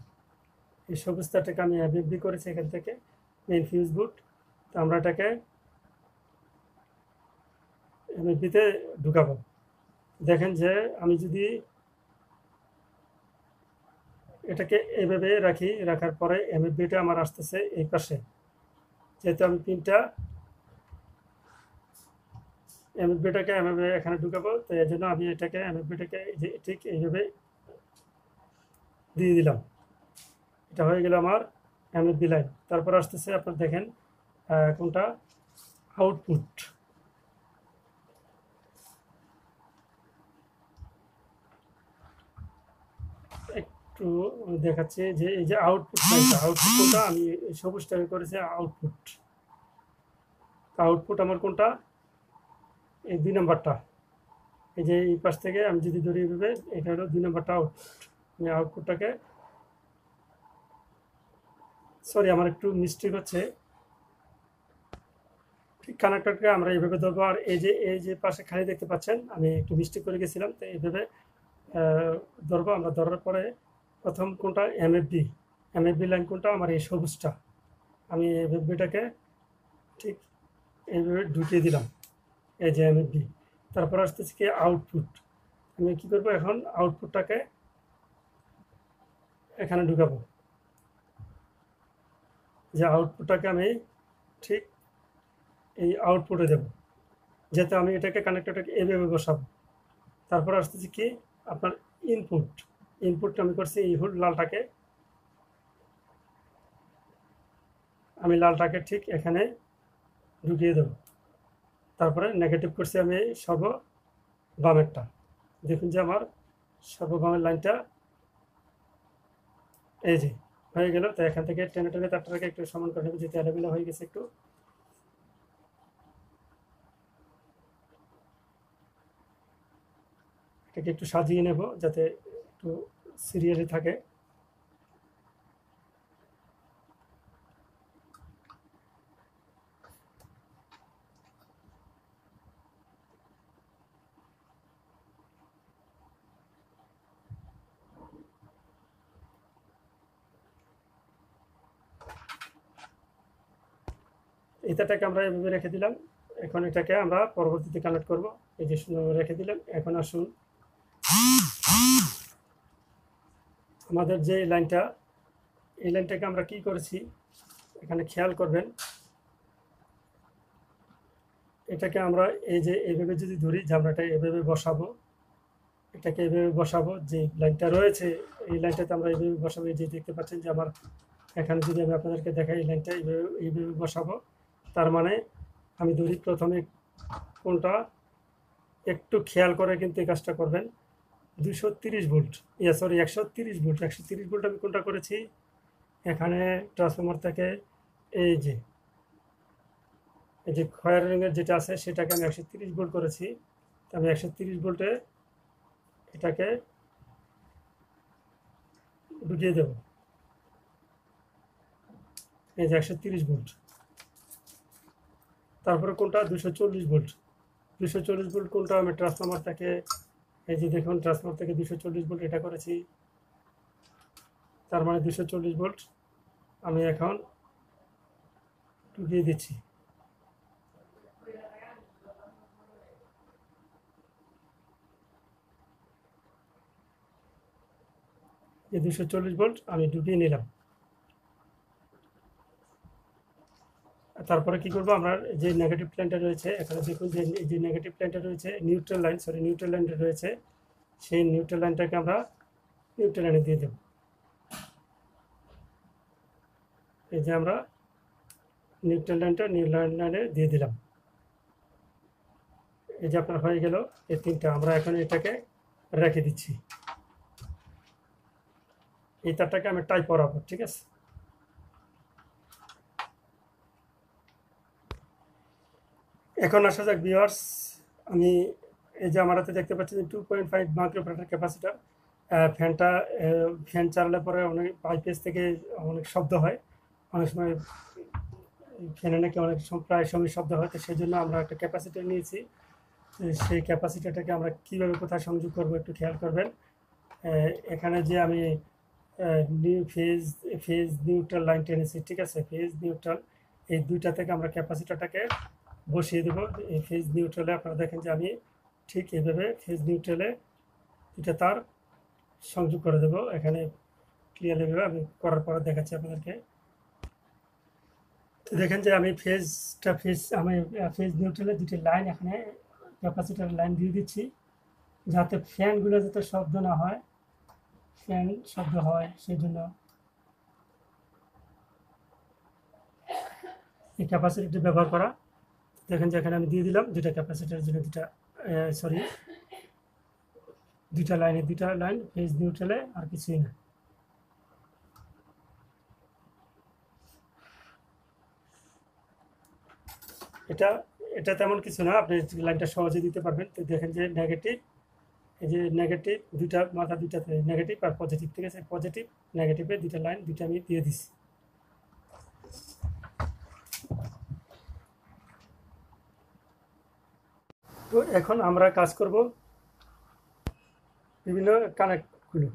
এই সবুজ তারটাকে আমি এমএফবি করেছি এখান থেকে মেইন ফিউজ বোর্ড। তো আমরা এটাকে এমএফবিতে ঢুকাবো। দেখেন যে আমি যদি এটাকে এভাবে রাখি, রাখার পরে এমএফবিটা আমার আসতেছে এই পাশে, যেহেতু আমি পিনটা এমএফবিটাকে এমএফবি এখানে ঢুকাবো, তো এই জন্য আমি এটাকে এমএফবিটাকে যে ঠিক এইভাবে দিয়ে দিলাম। এটা হয়ে গেল আমার এমএফবি লাইন। তারপর আসতেছে আপনার দেখেন কোনটা আউটপুট। একটু দেখাচ্ছি যে এই যে আউটপুট লাইনটা, আউটপুট কোনটা, আমি সবুজটাকে করেছি আউটপুট। আউটপুট আমার কোনটা, এই 2 নম্বরটা। এই যে এই পাশ থেকে আমি যদি ধরি এইভাবে, এটা হলো 2 নম্বরটা আউটপুট। আমি আউটপুটটাকে, সরি আমার একটু মিস্টেক হচ্ছে, ঠিক কানেক্টরকে আমরা এইভাবে ধরবো। আর এই যে পাশে খালি দেখতে পাচ্ছেন, আমি একটু মিস্টেক করে গেছিলাম, তো এইভাবে ধরবো। আমরা ধরার পরে প্রথম কোনটা এমএফবি, এমএফবি লাইন কোনটা আমার এই সবুজটা, আমি এমএফবিটাকে ঠিক এইভাবে ঢুকিয়ে দিলাম, এই যে এমএফবি। তারপর আসতেছে কি আউটপুট, আমি কি করবো এখন আউটপুটটাকে এখানে ঢুকাবো, যে আউটপুটটাকে আমি ঠিক এই আউটপুটে দেব, যাতে আমি এটাকে কানেক্টরটাকে এভাবে বসাবো। তারপর আসতেছে কি আপনার ইনপুট, ইনপুটটা আমি করছি এই লালটাকে, আমি লালটাকে ঠিক এখানে ঢুকিয়ে দেব। তারপরে নেগেটিভ করছি আমি সর্ব বামেরটা। দেখুন যে আমার সর্ববামের লাইনটা এই যে হয়ে গেল। তো এখান থেকে টেনে টেনে তারটাকে একটু সমান করে নেবে, যেতে এলোমেলো হয়ে গেছে একটু। এটাকে একটু সাজিয়ে নেব যাতে একটু সিরিয়ালি থাকে। এটাকে আমরা এভাবে রেখে দিলাম। এখন এটাকে আমরা পরবর্তীতে কানেক্ট করব। এই যে সুন্দর রেখে দিলাম। এখন আসুন আমাদের যে লাইনটা, এই লাইনটাকে আমরা কি করেছি এখানে খেয়াল করবেন। এটাকে আমরা এই যে এইভাবে যদি ধরি, জামরাটা এভাবে বসাবো, এটাকে এভাবে বসাবো, যে লাইনটা রয়েছে এই লাইনটাতে আমরা এইভাবে বসাবো। এই যে দেখতে পাচ্ছেন যে আমার এখানে যদি আমি আপনাদেরকে দেখাই, এই লাইনটা এইভাবে এইভাবে বসাবো। তার মানে আমি ধরি প্রথমে কোনটা, একটু খেয়াল করে কিন্তু এই কাজটা করবেন। 230 ভোল্ট, সরি 130 ভোল্ট, 130 ভোল্ট আমি কোনটা করেছি, এখানে ট্রান্সফরমার থেকে এই যে খয়েরি রঙের যেটা আছে সেটাকে আমি 130 ভোল্ট করেছি। আমি 130 ভোল্টে এটাকে ঢুকিয়ে দেব। এই যে 130 ভোল্ট। তারপরে কোনটা, 240 ভোল্ট। 240 ভোল্ট কোনটা, আমি ট্রান্সফরমার থেকে এই যে দেখুন ট্রান্সফরমার থেকে 240 ভোল্ট এটা করেছি। তার মানে 240 ভোল্ট আমি এখন ঢুকিয়ে দিচ্ছি। এই 240 ভোল্ট আমি ঢুকিয়ে নিলাম। তারপরে কি করবো, আমরা যে নেগেটিভ প্লেনটা রয়েছে এখানে দেখুন যে নেগেটিভ প্লেনটা রয়েছে, নিউট্রাল লাইনটা রয়েছে, সেই নিউট্রাল লাইনটাকে আমরা নিউট্রাল লাইনে দিয়ে দেব। এই যে আমরা নিউট্রাল লাইনে দিয়ে দিলাম। এই যে আপনার হয়ে গেল এই তিনটা। আমরা এখন এটাকে রেখে দিচ্ছি। এই তারটাকে আমি টাই করাবো, ঠিক আছে। এখন আসা যাক ভিউয়ার্স, আমি এই যে আমার হাতে দেখতে পাচ্ছেন 2.5 মাইক্রোফ্যারাড ক্যাপাসিটার। ফ্যানটা ফ্যান চালালে পরে অনেক পাইপেজ থেকে অনেক শব্দ হয়, অনেক সময় ফ্যানে নাকি অনেক প্রায় সময় শব্দ হয়। তো সেই জন্য আমরা একটা ক্যাপাসিটার নিয়েছি। সেই ক্যাপাসিটারটাকে আমরা কীভাবে কোথায় সংযোগ করবো একটু খেয়াল করবেন। এখানে যে আমি ফেজ নিউট্রাল লাইন টেনেছি, ঠিক আছে, ফেজ নিউট্রাল এই দুইটা থেকে আমরা ক্যাপাসিটারটাকে বসিয়ে দেবো। এই ফেজ নিউট্রালে আপনারা দেখেন যে আমি ঠিক এইভাবে ফেজ নিউট্রালে দুইটা তার সংযোগ করে দেবো। এখানে ক্লিয়ারলিভাবে আমি করার পরে দেখাচ্ছি আপনাদেরকে। তো দেখেন যে আমি ফেজ নিউট্রালে দুটি লাইন এখানে ক্যাপাসিটার লাইন দিয়ে দিচ্ছি, যাতে ফ্যানগুলো যাতে শব্দ না হয়, ফ্যান শব্দ হয় সেই জন্য এই ক্যাপাসিটারটি ব্যবহার করা। দেখেন যে এখানে আমি দিয়ে দিলাম দুইটা ক্যাপাসিটারের জন্য দুইটা লাইন ফেজ নিউট্রালে, আর কিছুই না। এটা এটা তেমন কিছু না, আপনি লাইনটা সহজে দিতে পারবেন। তো দেখেন যে নেগেটিভ, এই যে নেগেটিভ দুইটা মাথা, দুইটা নেগেটিভ আর পজিটিভ, ঠিক আছে, পজিটিভ নেগেটিভে দুইটা লাইন দুইটা আমি দিয়ে দিচ্ছি। তো এখন আমরা কাজ করব বিভিন্ন কানেক্টগুলো,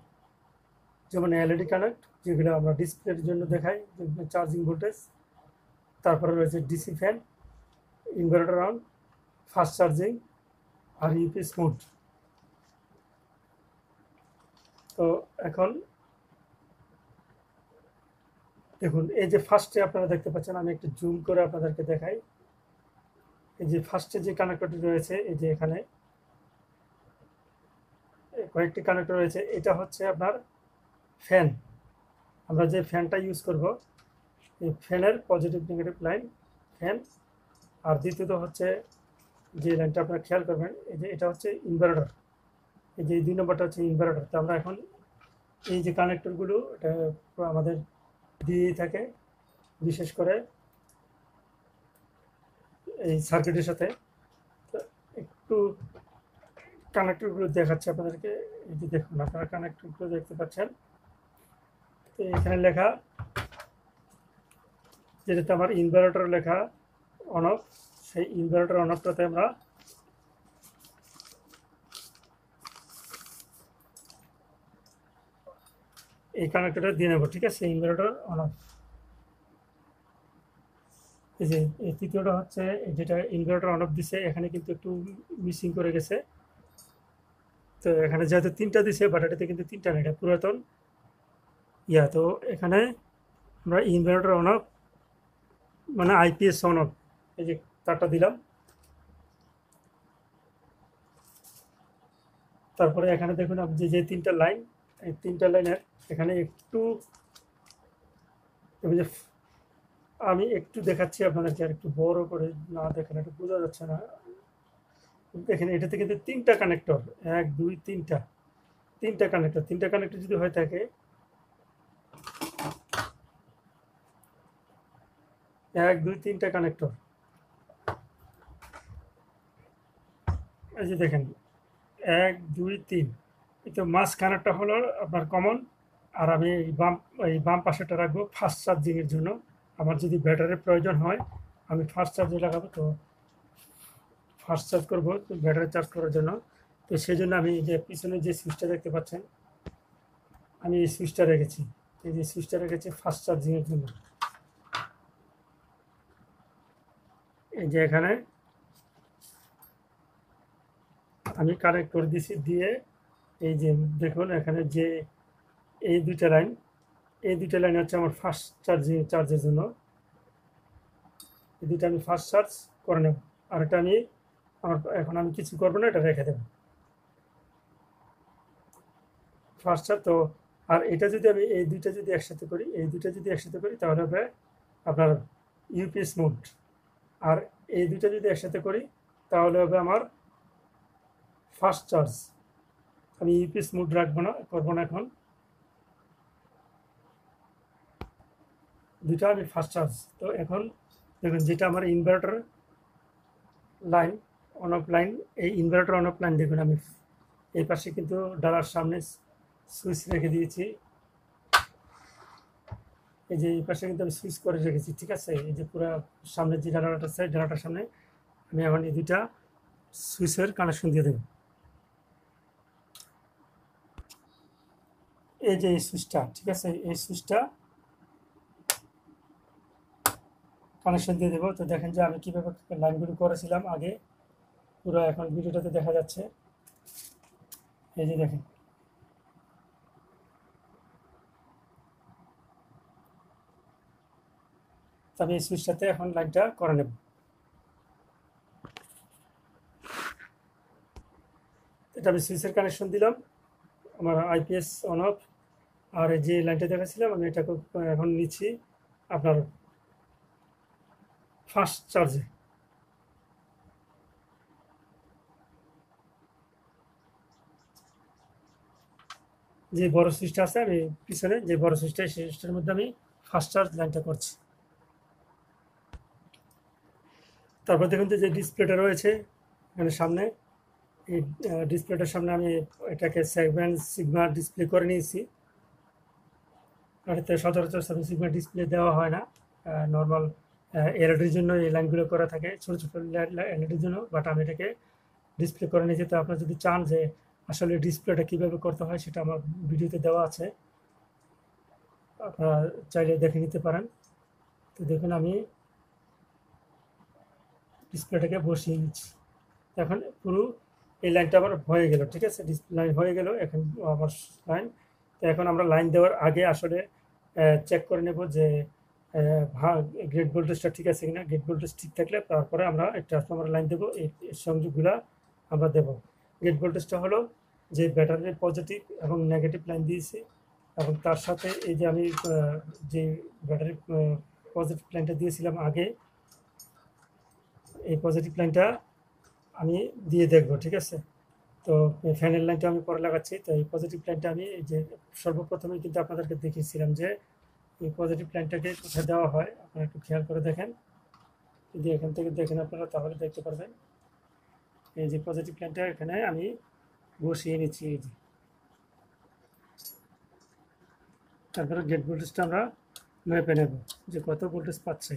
যেমন এলইডি কানেক্ট, যেগুলো আমরা ডিসপ্লের জন্য দেখাই, চার্জিং ভোল্টেজ। তারপরে রয়েছে DC fan, inverter on, fast charging আর ইউপিএস মোড। তো এখন দেখুন এই যে ফার্স্টে আপনারা দেখতে পাচ্ছেন, আমি একটু জুম করে আপনাদেরকে দেখাই। এই যে ফার্স্টে যে কানেক্টরটি রয়েছে, এই যে এখানে কয়েকটি কানেক্টর রয়েছে। এটা হচ্ছে আপনার ফ্যান, আমরা যে ফ্যানটা ইউজ করব এই ফ্যানের পজিটিভ নেগেটিভ লাইন ফ্যান। আর দ্বিতীয়ত হচ্ছে যে লাইনটা আপনারা খেয়াল করবেন, এই যে এটা হচ্ছে ইনভার্টার, এই যে 2 নম্বরটা হচ্ছে ইনভার্টার। তো আমরা এখন এই যে কানেক্টরগুলো এটা আমাদের দিয়েই থাকে, বিশেষ করে এই সার্কিটের সাথে। তো একটু কানেক্টরগুলো দেখাচ্ছি আপনাদেরকে। এই যে দেখুন আপনারা কানেক্টরগুলো দেখতে পাচ্ছেন। তো এখানে লেখা, যেটাতে আমার ইনভার্টার লেখা অন অফ, সেই ইনভার্টার অন অফটাতে আমরা এই কানেক্টরটা দিয়ে নেব, ঠিক আছে, ইনভার্টার অন অফ। এই যে এই তৃতীয়টা হচ্ছে যেটা ইনভার্টার অন অফ দিছে, এখানে কিন্তু একটু মিসিং করে গেছে। তো এখানে যেহেতু 3টা দিছে, বাট এটাতে কিন্তু 3টা না, এটা পুরাতন তো এখানে আমরা ইনভার্টার অন অফ মানে আইপিএস অন অফ, এই যে তারটা দিলাম। তারপরে এখানে দেখুন আপনি যে 3টা লাইন, এই 3টা লাইনের এখানে একটু আমি একটু দেখাচ্ছি আপনাদেরকে, আর একটু বড় করে না দেখেন একটু বোঝা যাচ্ছে না। দেখেন এটাতে কিন্তু তিনটা কানেক্টর, এক দুই তিনটা, তিনটা কানেক্টর যদি হয়ে থাকে, এক দুই তিনটা কানেক্টর, এই যে দেখেন এক দুই তিন, তো মাঝখানেরটা হলো আপনার কমন, আর আমি এই বাম পাশেটা রাখবো ফাস্ট চার্জিংয়ের জন্য। আমার যদি ব্যাটারির প্রয়োজন হয় আমি ফাস্ট চার্জে লাগাবো, তো ফাস্ট চার্জ করবো ব্যাটারি চার্জ করার জন্য। তো সেই জন্য আমি যে পিছনে যে সুইচটা দেখতে পাচ্ছেন, আমি এই সুইচটা রেখেছি, এই যে সুইচটা রেখেছি ফাস্ট চার্জিংয়ের জন্য। এই যে এখানে আমি কানেক্ট করে দিছি, দিয়ে এই যে দেখুন এখানে যে এই দুইটা লাইন, এই দুইটা লাইন হচ্ছে আমার ফাস্ট চার্জের জন্য। এই দুইটা আমি ফাস্ট চার্জ করে নেব, আর এটা আমি এখন আমি কিছু করবো না, এটা রেখে দেবো ফাস্ট চার্জ। তো আর এটা যদি আমি এই দুইটা যদি একসাথে করি, তাহলে হবে আপনার ইউপিএস মোড। আর এই দুইটা যদি একসাথে করি তাহলে হবে আমার ফাস্ট চার্জ। আমি ইউপিএস মোড করবো না এখন, দুইটা আমি ফাস্ট চার্জ। তো এখন দেখুন যেটা আমার inverter line, on of line, এই ইনভার্টার অন অফ লাইন দেখুন আমি এই পাশে কিন্তু ডালার সামনে সুইচ রেখে দিয়েছি। এই যে এই পাশে কিন্তু আমি সুইচ করে রেখেছি, ঠিক আছে। এই যে পুরো সামনে যে ডালাটা আছে, ডালাটার সামনে আমি এখন এই দুইটা সুইচের কানেকশন দিয়ে দেবো। এই যে এই সুইচটা, ঠিক আছে, এই সুইচটা কানেকশন দিয়ে দেবো। তো দেখেন যে আমি কীভাবে লাইনগুলো করেছিলাম আগে, পুরো এখন ভিডিওটাতে দেখা যাচ্ছে। এই যে দেখেন, আমি এই সুইচটাতে এখন লাইনটা করে নেব। এটা আমি সুইচের কানেকশন দিলাম, আমার আইপিএস অন অফ। আর এই যে লাইনটা দেখাচ্ছিলাম আমি এটাকে এখন নিচ্ছি আপনার ফাস্ট চার্জে। যে বড় সুইচটা আছে, আমি পিছনে যে বড় সুইচটা, সেই সুইচটার মধ্যে আমি ফাস্ট চার্জ লাইনটা করছি। তারপর দেখুন যে ডিসপ্লেটা রয়েছে এখানে সামনে, এই ডিসপ্লেটার সামনে আমি এটাকে সিগমা ডিসপ্লে করে নিয়েছি। গাড়িতে সচরাচর সিগমা ডিসপ্লে দেওয়া হয় না, নর্মাল এলইডির জন্য এই লাইনগুলো করা থাকে, ছোটো ছোটো এলইডির জন্য, বাট আমি এটাকে ডিসপ্লে করে নিয়েছি। তো আপনারা যদি চান যে আসলে ডিসপ্লেটা কীভাবে করতে হয় সেটা আমার ভিডিওতে দেওয়া আছে, আপনারা চাইলে দেখে নিতে পারেন। তো দেখুন আমি ডিসপ্লেটাকে বসিয়ে নিচ্ছি। এখন পুরো এই লাইনটা আমার হয়ে গেল, ঠিক আছে, ডিসপ্লে লাইন হয়ে গেল এখন আমার লাইন। তো এখন আমরা লাইন দেওয়ার আগে আসলে চেক করে নেব যে গেট ভোল্টেজটা ঠিক আছে কিনা। গেট ভোল্টেজ ঠিক থাকলে তারপরে আমরা ট্রান্সফরমার লাইন দেবো, এই সংযোগগুলা আমরা দেব। গেট ভোল্টেজটা হলো যে ব্যাটারির পজিটিভ এবং নেগেটিভ লাইন দিয়েছি, এবং তার সাথে এই যে আমি যে ব্যাটারি পজিটিভ লাইনটা দিয়েছিলাম আগে, এই পজিটিভ লাইনটা আমি দিয়ে দেখব, ঠিক আছে। তো ফ্যানের লাইনটা আমি পরে লাগাচ্ছি। তো এই পজিটিভ লাইনটা আমি এই যে সর্বপ্রথমে কিন্তু আপনাদেরকে দেখিয়েছিলাম যে এই পজিটিভ লাইনটাকে কোথায় দেওয়া হয়, আপনারা একটু খেয়াল করে দেখেন, যদি এখান থেকে দেখেন আপনারা তাহলে দেখতে পারবেন। এই যে পজিটিভ লাইনটা এখানে আমি বসিয়ে নিচ্ছি, এই যে। তারপরে গেট ভোল্টেজটা আমরা মেপে নেব যে কত ভোল্টেজ পাচ্ছে।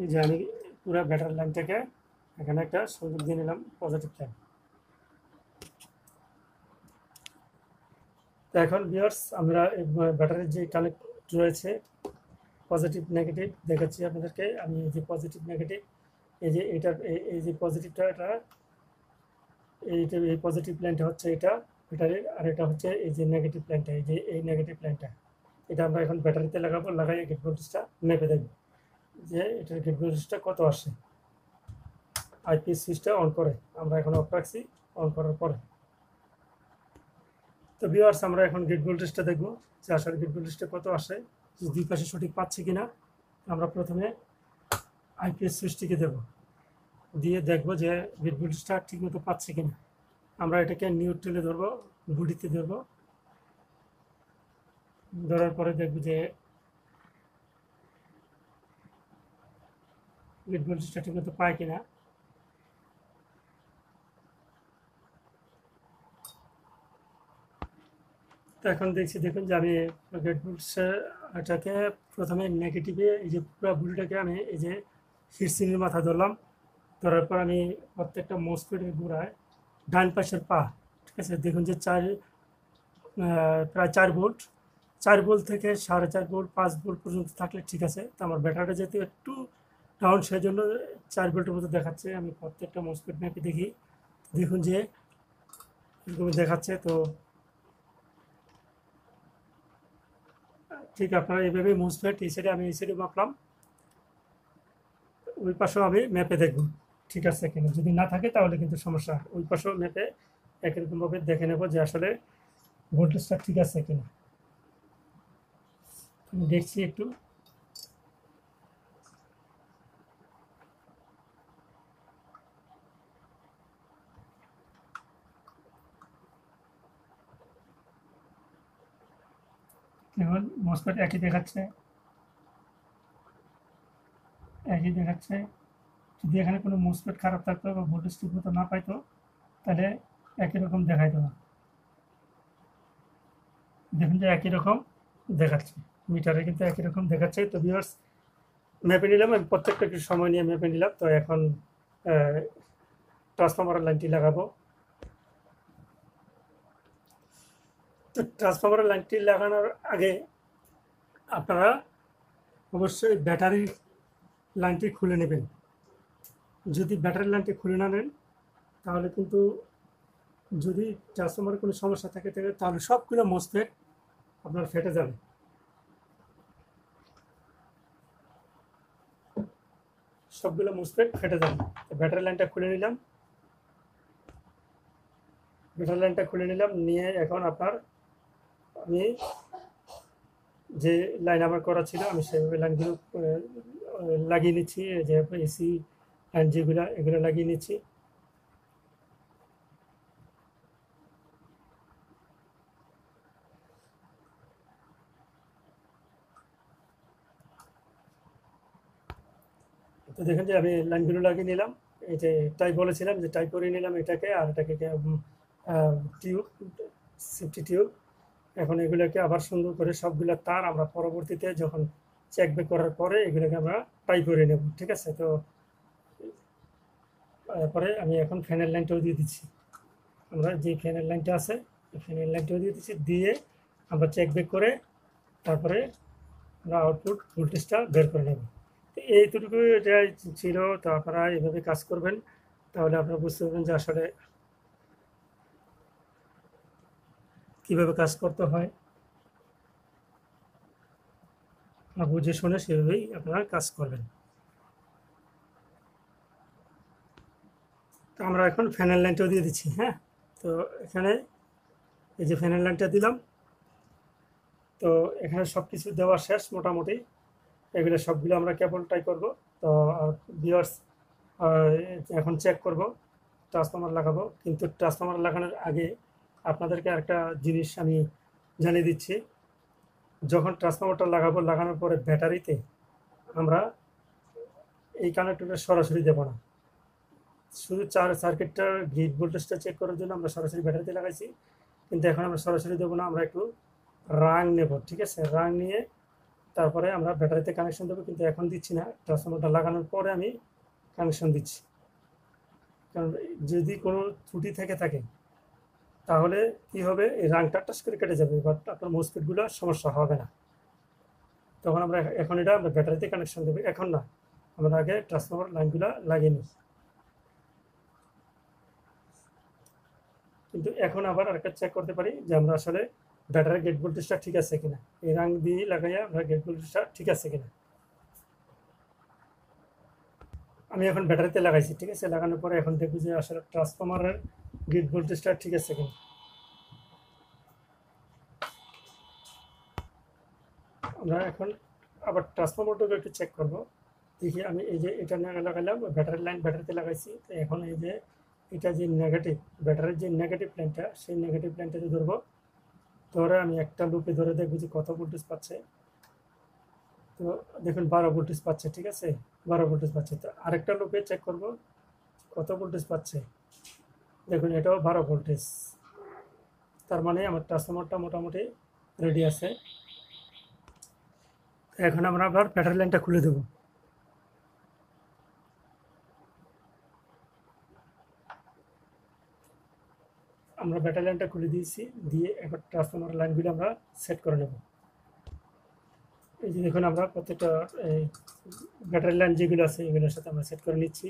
এই যে আমি পুরো ব্যাটারি লাইনটাকে এখানে একটা সংযোগ দিয়ে নিলাম, পজিটিভ লাইন। তো এখন ভিউয়ার্স আমরা ব্যাটারির যে কানেক্ট রয়েছে পজিটিভ নেগেটিভ দেখাচ্ছি আপনাদেরকে আমি। এই যে পজিটিভ নেগেটিভ, এই যে এটার এই যে পজিটিভটা, এই পজিটিভ লাইনটা হচ্ছে এটা ব্যাটারির, আর এটা হচ্ছে এই যে নেগেটিভ লাইনটা, এই যে এই নেগেটিভ লাইনটা। এটা আমরা এখন ব্যাটারিতে লাগাবো, লাগাই গেট ভোল্টেজটা মেপে দেখব যে এটার গেট ভোল্টেজটা কত আসে। আইপিএস সুইচটা অন করে আমরা এখন অফ রাখছি, অন করার পরে। তো ভিউয়ার্স আমরা এখন গেট ভোল্টেজটা দেখব যে আসলে গেট ভোল্টেজটা কত আসে। যে দুই পাশে সঠিক পাচ্ছে কিনা। আমরা প্রথমে আইপিএস সুইচটিকে দেব, দিয়ে দেখব যে গেট ভোল্টেজটা ঠিকমতো পাচ্ছে কিনা। আমরা এটাকে নিউট্রালে ধরবো, বডিতে ধরবো, ধরার পরে দেখব যে গেট ভোল্টেজটা ঠিকমতো পায় কিনা। তো এখন দেখুন যে আমি গেট ভোল্টেজটাকে প্রথমে নেগেটিভে, এই যে পুরো বডিটাকে আমি এই যে হিটসিংয়ের মাথা ধরলাম, ধরার পর আমি প্রত্যেকটা মসফেটের গোড়ায় ডান পাশের পা, ঠিক আছে, দেখুন যে প্রায় 4 ভোল্ট, 4 ভোল্ট থেকে 4.5 ভোল্ট 5 ভোল্ট পর্যন্ত থাকলে ঠিক আছে। তো আমার ব্যাটারিটা যেহেতু একটু ডাউন, সেই জন্য 4 ভোল্টের মতো দেখাচ্ছে। আমি প্রত্যেকটা মসফেট ম্যাপে দেখি, দেখুন যে এরকম দেখাচ্ছে। তো ঠিক আপনারা এইভাবে মসফেট এই সাইডে, আমি এই সাইডে মাপলাম, ওই পাশেও আমি ম্যাপে দেখব ঠিক আছে কিনা। যদি না থাকে তাহলে কিন্তু সমস্যা। ওই পাশেও ম্যাপে একই রকমভাবে দেখে নেব যে আসলে ভোল্টেজটা ঠিক আছে কিনা। আমি দেখছি একটু, এখন মসফেট একই দেখাচ্ছে, একই দেখাচ্ছে। যদি এখানে কোনো মসফেট খারাপ থাকতো বা ভোল্টেজ ঠিক মতো না পাইতো, তাহলে একই রকম দেখাইতো না। দেখুন যে একই রকম দেখাচ্ছে, মিটারে কিন্তু একই রকম দেখাচ্ছে। তো ভিউয়ার্স, মেপে নিলাম, আমি প্রত্যেকটা একটু সময় নিয়ে মেপে নিলাম। তো এখন ট্রান্সফরমারের লাইনটি লাগাবো। তো ট্রান্সফরমারের লাইনটি লাগানোর আগে আপনারা অবশ্যই ব্যাটারির লাইনটি খুলে নেবেন। যদি ব্যাটারির লাইনটি খুলে না নেন, তাহলে কিন্তু, যদি ট্রান্সফরমারের কোনো সমস্যা থাকে তাহলে সবগুলো মসফেট আপনার ফেটে যাবে। সবগুলো মসফেট ফেটে যাবে। তো ব্যাটারি লাইনটা খুলে নিলাম, ব্যাটারি লাইনটা খুলে নিলাম, নিয়ে এখন আমি যে লাইন আমার করা ছিল, আমি সেভাবে লাইনগুলো লাগিয়ে নিচ্ছি। যে এসি লাইন যেগুলো, এগুলো লাগিয়ে নিচ্ছি। তো দেখেন যে আমি লাইনগুলো লাগিয়ে নিলাম। এই যে টাই বলেছিলাম যে টাই করে নিলাম এটাকে, আর এটাকে টিউব, সেফটি টিউব। এখন এগুলোকে আবার সুন্দর করে সবগুলো তার আমরা পরবর্তীতে যখন চেক ব্যাক করার পরে এগুলোকে আমরা টাই করে নেব, ঠিক আছে। তো তারপরে আমি এখন ফ্যানের লাইনটাও দিয়ে দিচ্ছি। আমরা যে ফ্যানের লাইনটা আছে, এই ফ্যানের লাইনটাও দিয়ে দিচ্ছি, দিয়ে আমরা চেক ব্যাক করে তারপরে আমরা আউটপুট ভোল্টেজটা বের করে নেব। তো এইটুকু এটাই ছিল। তো আপনারা এভাবে কাজ করবেন, তাহলে আপনারা বুঝতে পারবেন যে আসলে কীভাবে কাজ করতে হয়। আপনারা বুঝে শুনে সেভাবেই আপনারা কাজ করবেন। তো আমরা এখন ফ্যানের লাইনটাও দিয়ে দিচ্ছি। হ্যাঁ, তো এখানে এই যে ফ্যানের লাইনটা দিলাম, তো এখানে সব কিছু দেওয়া শেষ মোটামুটি। এগুলো সবগুলো আমরা কেবল টাই করব। তো ভিউয়ার্স, এখন চেক করব, ট্রান্সফরমার লাগাবো। কিন্তু ট্রান্সফরমার লাগানোর আগে আপনাদেরকে একটা জিনিস আমি জানিয়ে দিচ্ছি। যখন ট্রান্সফরমারটা লাগাবো, লাগানোর পরে ব্যাটারিতে আমরা এই কানেক্টরটা সরাসরি দেবো না। শুধু সার্কিটটা গ্রিড ভোল্টেজটা চেক করার জন্য আমরা সরাসরি ব্যাটারিতে লাগাইছি, কিন্তু এখন আমরা সরাসরি দেবো না, আমরা একটু রাং নেব, ঠিক আছে। রাং নিয়ে তারপরে আমরা ব্যাটারিতে কানেকশন দেবো, কিন্তু এখন দিচ্ছি না। ট্রান্সফরমারটা লাগানোর পরে আমি কানেকশন দিচ্ছি। কারণ যদি কোনো ত্রুটি থেকে থাকে, তাহলে কি হবে, এই রাংটা টাচ করে কেটে যাবে, বাট আপনার মসফেটগুলো সমস্যা হবে না। তখন আমরা এখন আমরা ব্যাটারিতে কানেকশন দেবো, এখন না, আমরা আগে ট্রান্সফরমার লাইনগুলো লাগিয়ে নিই। কিন্তু এখন আবার আরেকটা চেক করতে পারি যে আমরা আসলে ব্যাটারির গেট ভোল্টেজটা ঠিক আছে কিনা। এই রাং দিয়ে লাগাইয়া আমরা গেট ভোল্টেজটা ঠিক আছে কিনা। আমি এখন ব্যাটারিতে লাগাইছি, ঠিক আছে। লাগানোর পরে এখন দেখবো যে আসলে ট্রান্সফরমারের গেট ভোল্টেজটা ঠিক আছে কিনা। আমরা এখন আবার ট্রান্সফরমারটাকে একটু চেক করব। দেখি আমি এই যে এটা লাগালাম, ব্যাটারি লাইন ব্যাটারিতে লাগাইছি। তো এখন এই যে এটা যে নেগেটিভ, ব্যাটারির যে নেগেটিভ লাইনটা, সেই নেগেটিভ লাইনটাতে ধরবো। ধরে আমি একটা লুপে ধরে দেখবো যে কত ভোল্টেজ পাচ্ছে। তো দেখুন 12 ভোল্টেজ পাচ্ছে, ঠিক আছে, 12 ভোল্টেজ পাচ্ছে। তো আরেকটা লুপে চেক করব কত ভোল্টেজ পাচ্ছে। দেখুন এটাও 12 ভোল্টেজ। তার মানে আমার ট্রান্সফরমারটা মোটামুটি রেডি আছে। এখন আমরা আবার ব্যাটারি লাইনটা খুলে দেবো। আমরা ব্যাটারি লাইনটা খুলে দিয়েছি, দিয়ে এবার ট্রান্সফরমার লাইনগুলো আমরা সেট করে নেব। এই যে দেখুন আমরা প্রত্যেকটা এই ব্যাটারি লাইন যেগুলো আছে এগুলোর সাথে আমরা সেট করে নিচ্ছি।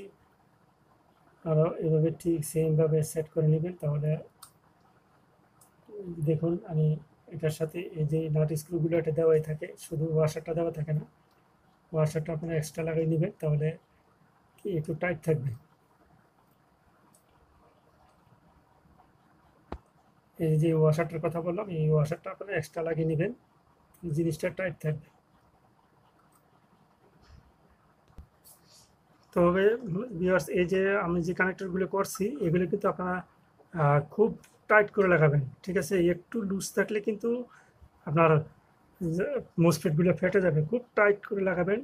আরও এভাবে ঠিক সেমভাবে সেট করে নেবেন। তাহলে দেখুন আমি এটার সাথে এই যে নাট স্ক্রুগুলো এটা দেওয়াই থাকে, শুধু ওয়াশারটা দেওয়া থাকে না। ওয়াশারটা আপনারা এক্সট্রা লাগিয়ে নেবেন, তাহলে কি একটু টাইট থাকবে। এই যে ওয়াশারটার কথা বললাম, এই ওয়াশারটা আপনারা এক্সট্রা লাগিয়ে নেবেন, জিনিসটা টাইট থাকবে। তবে ভিউয়ার্স, এই যে আমি যে কানেক্টরগুলো করছি এগুলো কিন্তু আপনারা খুব টাইট করে লাগাবেন, ঠিক আছে। একটু লুজ থাকলে কিন্তু আপনার মোসফেটগুলো ফেটে যাবে। খুব টাইট করে লাগাবেন,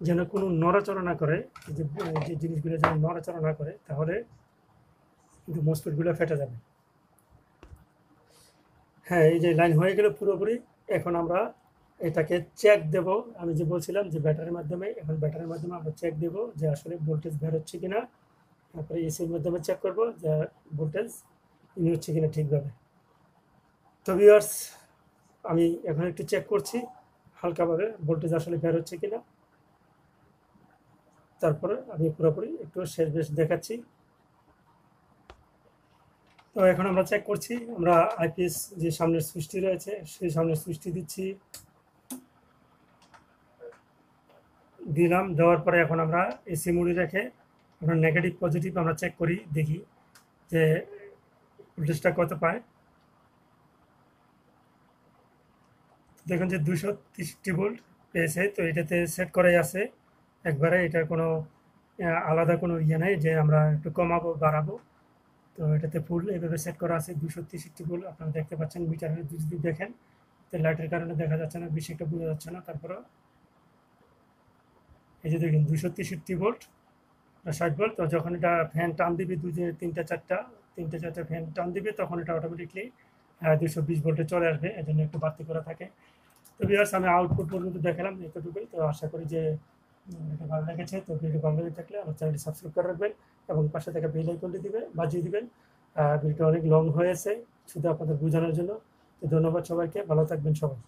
যেন কোনো নড়াচড়া না করে। এই যে যে জিনিসগুলো যেন নড়াচড়া না করে, তাহলে কিন্তু মোসফেটগুলো ফেটে যাবে। হ্যাঁ, এই যে লাইন হয়ে গেল পুরোপুরি। এখন আমরা এটাকে চেক দেব। আমি যে বলছিলাম যে ব্যাটারির মাধ্যমে, এখন ব্যাটারির মাধ্যমে আমরা চেক দেব যে আসলে ভোল্টেজ বের হচ্ছে কিনা। তারপরে এসির মাধ্যমে চেক করব যে ভোল্টেজ ইন হচ্ছে কিনা ঠিকভাবে। তো ভিউয়ার্স, আমি এখন একটু চেক করছি হালকাভাবে ভোল্টেজ আসলে বের হচ্ছে কিনা। তারপরে আমি পুরোপুরি একটু শেষ বেশ দেখাচ্ছি। তো এখন আমরা চেক করছি, আমরা আইপিএস যে সামনের সুইচটি রয়েছে সেই সামনের সুইচটি দিচ্ছি, দিলাম। দেওয়ার পরে এখন আমরা এসি মোডে রেখে আমরা নেগেটিভ পজিটিভ আমরা চেক করি, দেখি যে ভোল্টেজটা কত পায়। দেখুন যে 263 ভোল্ট পেয়েছে। তো এটাতে সেট করাই আছে একবারে, এটার কোনো আলাদা কোনো ইয়ে নেই যে আমরা একটু কমাবো বাড়াবো। তো এটাতে ফুল এভাবে সেট করা আছে 263 ভোল্ট। আপনারা দেখতে পাচ্ছেন মিটারে যদি দেখেন, তো লাইটের কারণে দেখা যাচ্ছে না, বেশি একটা বোঝা যাচ্ছে না। তারপরেও এই যে দেখুন 263 ভোল্ট, 60 ভোল্ট। তো যখন এটা ফ্যান টান দিবে, তিনটা চারটা ফ্যান টান দিবে, তখন এটা অটোমেটিকলি 220 ভোল্টে চলে আসবে। এর জন্য একটু বাড়তি করা থাকে। তো ভিউয়ার্স, আমি আউটপুট পর্যন্ত দেখালাম এতটুকুই। তো আশা করি যে এটা ভালো লেগেছে। তো ভিডিও ভালো লেগে থাকলে আমার চ্যানেলটি সাবস্ক্রাইব করে রাখবেন এবং পাশে থাকা বেল আইকনটি বাজিয়ে দিবেন। ভিডিওটা অনেক লং হয়েছে শুধু আপনাদের বোঝানোর জন্য। তো ধন্যবাদ সবাইকে, ভালো থাকবেন সবাই।